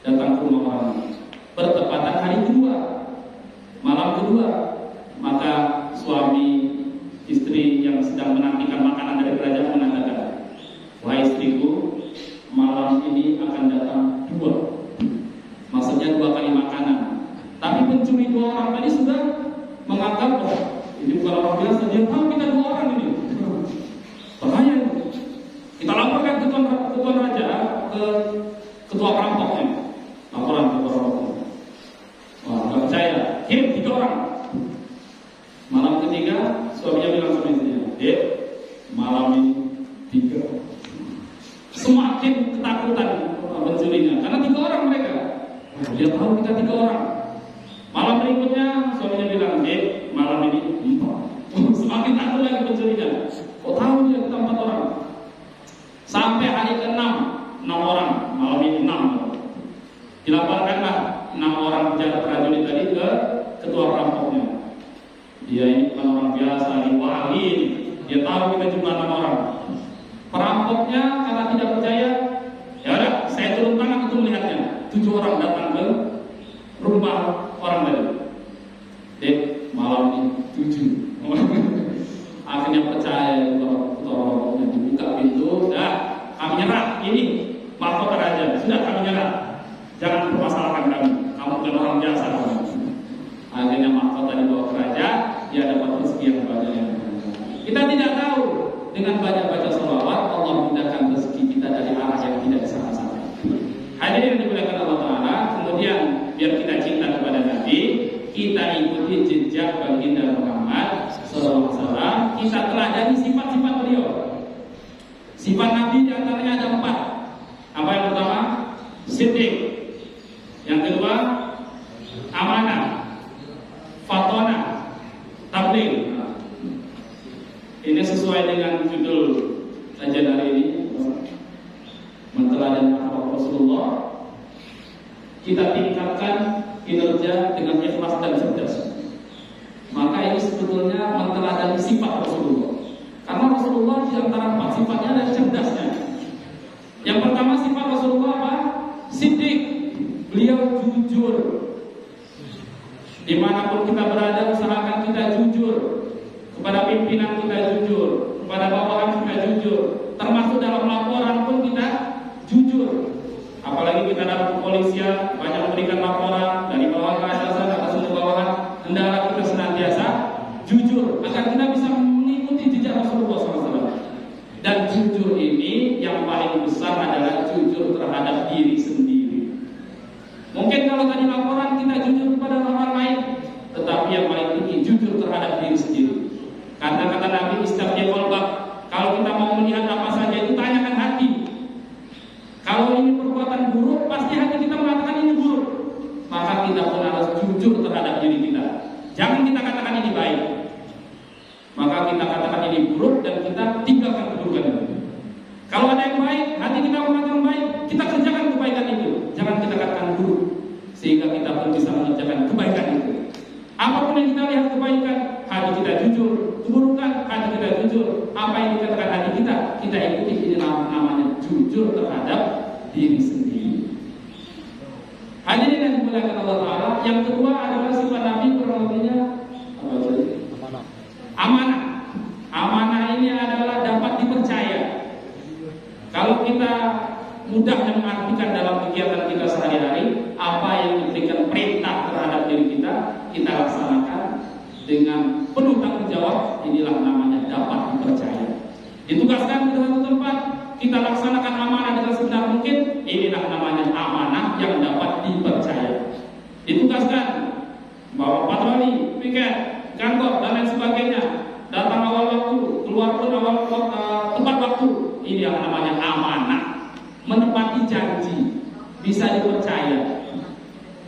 Datang ke rumah orang, bertepatan hari kedua, malam kedua. oh, ini bukan orang biasa, dia tahu kita 2 orang ini. Bahaya. Kita laporkan ke Tuan Raja, ke ketua perampoknya. Laporan ke ketua perampok. Wah, nggak percaya. Kirim 3 orang. Malam ketiga, suaminya bilang sama istrinya, "Dek, malam ini 3." Semakin ketakutan pencurinya, karena 3 orang mereka. Dia tahu kita 3 orang. Malam berikutnya, suaminya bilang, "Dek, malam ini 4." Semakin takut lagi pencurinya. Kok tahu dia kita 4 orang? Sampai hari ke-6, 6 orang. Malam ini 6. Dilaporkanlah 6 orang prajurit tadi ke ketua perampoknya. Dia ini bukan orang biasa, ini wali. Dia tahu kita cuma 6 orang. Perampoknya karena tidak percaya, ya udah, saya turun tangan untuk melihatnya. 7 orang datang ke rumah orang tadi. Dek, malam ini 7. Akhirnya percaya ketua perampoknya, dibuka pintu. Dah, kami nyerah. Ini mahkota raja. Sudah, kami nyerah. Jangan permasalahkan kami. Kamu bukan orang biasa. Akhirnya mahkota dibawa ke raja. Dia dapat rezeki yang banyak. Kita tidak tahu, dengan banyak baca sholawat Allah mudahkan rezeki kita dari arah yang tidak disangka-sangka. Hadirin yang dimuliakan Allah Ta'ala. Kemudian biar kita cinta kepada Nabi, kita ikuti jejak baginda Muhammad SAW. Kita teladani sifat-sifat beliau. Sifat Nabi diantaranya ada 4. Apa yang pertama? Siddiq. Yang kedua, amanah, fatona, tabligh. Ini sesuai dengan judul kajian hari ini, menteladan akhlak Rasulullah. Kita tingkatkan kinerja dengan ikhlas dan cerdas. Maka ini sebetulnya menteladan sifat Rasulullah. Karena Rasulullah di antara 4 sifatnya ada cerdasnya. Yang pertama sifat Rasulullah apa? Siddiq. Beliau jujur. Dimanapun kita berada, usahakan kita jujur. Kepada pimpinan kita jujur, kepada bawahan kita jujur, termasuk dalam laporan pun kita jujur. Apalagi kita dalam kepolisian banyak memberikan laporan dari bawahan ke atasan atau semua bawahan, hendaklah kita senantiasa jujur agar kita bisa mengikuti jejak Rasulullah SAW. Dan jujur ini yang paling besar adalah jujur terhadap diri sendiri. Mungkin kalau tadi laporan kita jujur kepada orang lain, tetapi yang paling tinggi jujur terhadap diri sendiri. Karena kata Nabi istafti qalbak, kalau kita mau melihat apa saja itu tanyakan hati. Kalau ini perbuatan buruk, pasti hati kita mengatakan ini buruk. Maka kita pun harus jujur terhadap diri kita. Jangan kita katakan ini baik, maka kita katakan ini buruk dan kita tinggalkan keburukan itu. Kalau ada yang baik, hati kita mengatakan baik, kita kerjakan kebaikan itu. Jangan kita katakan buruk, sehingga kita pun bisa mengerjakan kebaikan itu. Apapun yang kita lihat kebaikan, hati kita jujur. Keburukan, hati kita jujur. Apa yang dikatakan hati kita ikuti. Ini namanya jujur terhadap diri sendiri. Hadirin yang dimuliakan Allah Ta'ala. Yang kedua adalah sifat Nabi kurang lebihnya apa tadi? Amanah. Amanah ini adalah dapat dipercaya. Kalau kita mudahnya mengartikan dalam kegiatan kita sehari-hari, apa yang diberikan perintah terhadap diri kita laksanakan dengan penuh tanggung jawab. Inilah namanya dapat dipercaya. Ditugaskan ke satu tempat, kita laksanakan amanah dengan sebenar mungkin. Inilah namanya amanah yang dapat dipercaya. Ditugaskan bawa patroli, piket, kantor dan lain sebagainya, datang awal waktu, keluar pun awal tepat waktu. Ini yang namanya amanah. Menepati janji, bisa dipercaya.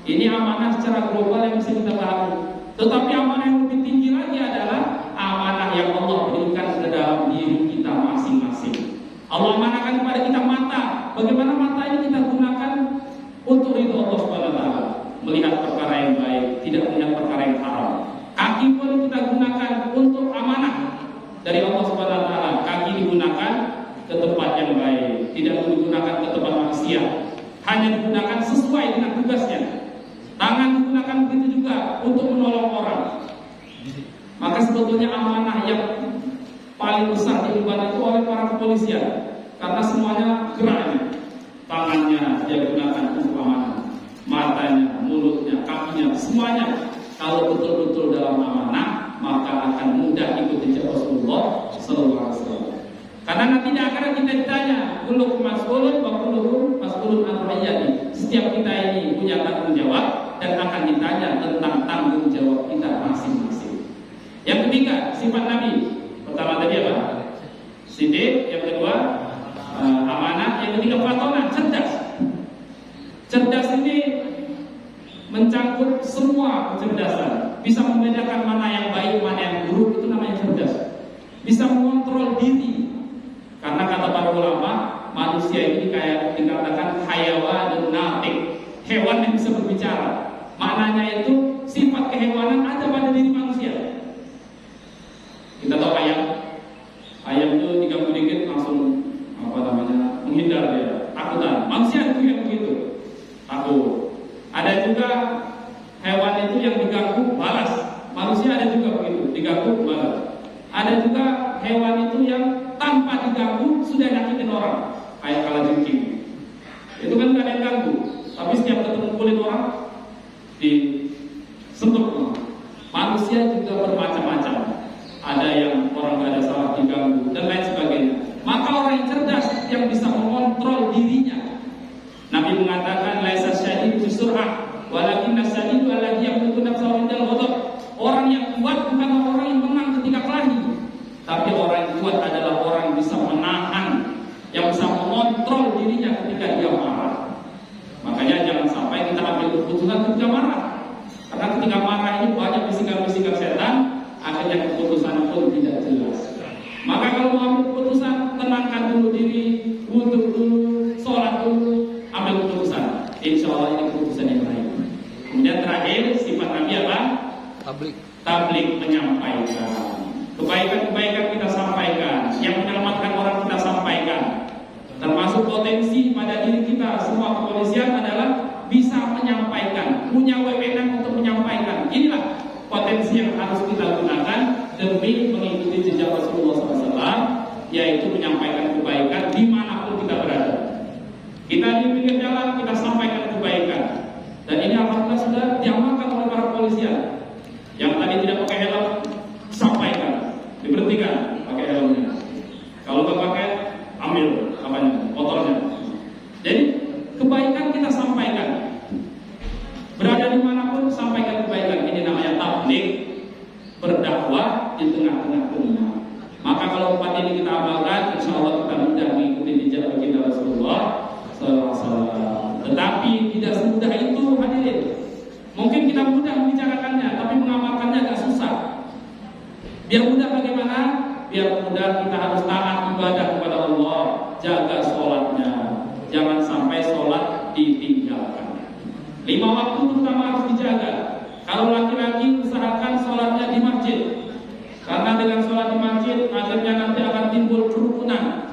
Ini amanah secara global yang bisa kita pahami. Tetapi amanah yang lebih tinggi lagi adalah amanah yang Allah berikan ke dalam diri kita masing-masing. Allah amanahkan kepada kita mata. Bagaimana mata ini kita gunakan untuk ridho Allah SWT, melihat perkara yang baik, tidak melihat perkara yang haram. Kaki pun kita gunakan untuk amanah dari Allah SWT. Kaki digunakan ke tempat yang baik, tidak digunakan ke tempat maksiat, hanya digunakan sesuai dengan tugasnya. Tangan digunakan begitu juga untuk menolong orang. Maka sebetulnya amanah yang paling besar diemban itu oleh para kepolisian, karena semuanya geraknya, tangannya dia gunakan untuk amanah, matanya, mulutnya, kakinya, semuanya. Kalau betul-betul dalam amanah, Karena tidak akan kita ditanya, kullukum mas'ulun wa kullukum mas'ulun an ra'iyyati. Setiap kita ini punya tanggung jawab dan akan ditanya tentang tanggung jawab kita masing-masing. Yang ketiga, sifat Nabi. Pertama tadi apa? Siddiq. Yang kedua, amanah. Yang ketiga, fatona, cerdas. Cerdas ini mencangkup semua kecerdasan. Bisa membedakan mana yang baik, mana yang buruk, itu namanya cerdas. Bisa mengontrol diri. Karena kata para ulama, manusia ini kayak dikatakan hayawanun natik, hewan yang bisa berbicara. Maknanya itu sifat kehewanan ada pada diri manusia. Kita tahu ayam itu diganggu dikit langsung menghindar dia, takutan. Manusia itu yang begitu, takut. Ada juga hewan itu yang diganggu balas. Manusia ada juga begitu, diganggu balas. Ada juga hewan itu yang tanpa diganggu sudah nyakitin orang, kayak kalajengking. Itu kan gak ada yang ganggu, tapi setiap ketemu kulit orang disentuh. Manusia juga bermacam-macam. Ada yang orang gak ada salah diganggu dan lain sebagainya. Maka orang yang cerdas yang bisa mengontrol dirinya. Nabi mengatakan laisa syadidu bisur'ah walakinna syadidu alladhi yamliku nafsahu indal ghadab. Orang yang kuat bukan orang yang menang ketika kelahi, tapi orang yang kuat adalah orang yang bisa menahan, yang bisa mengontrol dirinya ketika dia marah. Makanya jangan sampai kita ambil keputusan ketika marah. Karena ketika marah ini banyak bisikan-bisikan setan, akhirnya keputusan pun tidak jelas. Maka kalau mau ambil keputusan, tenangkan dulu diri, wudu dulu, sholat dulu, ambil keputusan. Insya Allah ini keputusan yang baik. Kemudian terakhir, sifat Nabi apa? Tablik, menyampaikan. Kebaikan-kebaikan kita sampaikan, yang menyelamatkan orang kita sampaikan. Termasuk potensi pada diri kita semua kepolisian adalah bisa menyampaikan, punya wewenang untuk menyampaikan. Inilah potensi yang harus kita gunakan demi mengikuti jejak Rasulullah SAW, yaitu menyampaikan kebaikan dimanapun kita berada. Kita di pinggir jalan, kita sampaikan kebaikan. Dan ini alhamdulillah sudah diamalkan oleh para kepolisian. Yang tadi tidak pakai helm, sampaikan, diberhentikan pakai helmnya. Kalau nggak pakai, ambil motornya. Jadi kebaikan kita sampaikan. Berada dimanapun sampaikan kebaikan. Ini namanya tabligh, berdakwah di tengah-tengah umat. Maka kalau empat ini kita amalkan, insya Allah kita mudah mengikuti jejak baginda Rasulullah SAW. Tetapi tidak semudah itu, hadirin. Mungkin kita mudah membicarakannya, tapi mengamalkannya agak susah. Biar mudah bagaimana? Biar mudah kita harus taat ibadah kepada Allah, jaga sholatnya, jangan sampai sholat ditinggalkan. 5 waktu terutama harus dijaga. Kalau laki-laki usahakan sholatnya di masjid, karena dengan sholat di masjid akhirnya nanti akan timbul kerukunan.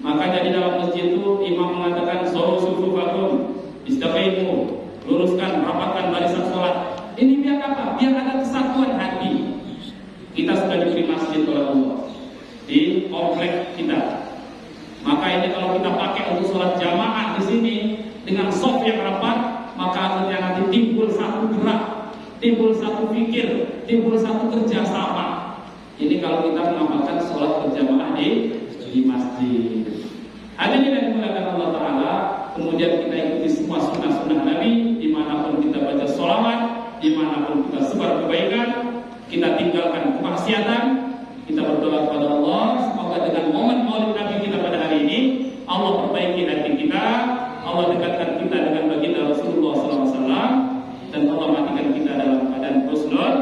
Makanya di dalam masjid itu imam mengatakan sawu sufufakum, istaqimu, luruskan, rapatkan barisan sholat. Ini biar apa? Biar ada kesatuan hati. Kita sudah diberi masjid oleh Allah di komplek kita. Maka ini kalau kita pakai untuk sholat jamaah di sini dengan shaf yang rapat, maka akhirnya nanti timbul satu gerak, timbul satu pikir, timbul satu kerjasama. Ini kalau kita mengamalkan sholat berjamaah di masjid. Hadirin yang dimuliakan Allah Ta'ala, kemudian kita ikuti semua sunnah-sunnah Nabi, dimanapun kita baca sholawat, dimanapun kita sebar kebaikan, kita tinggalkan kemaksiatan, kita berdoa kepada Allah, semoga dengan momen maulid Nabi kita pada hari ini, Allah perbaiki hati kita, Allah dekatkan kita dengan baginda Rasulullah SAW, dan Allah matikan kita dalam keadaan husnul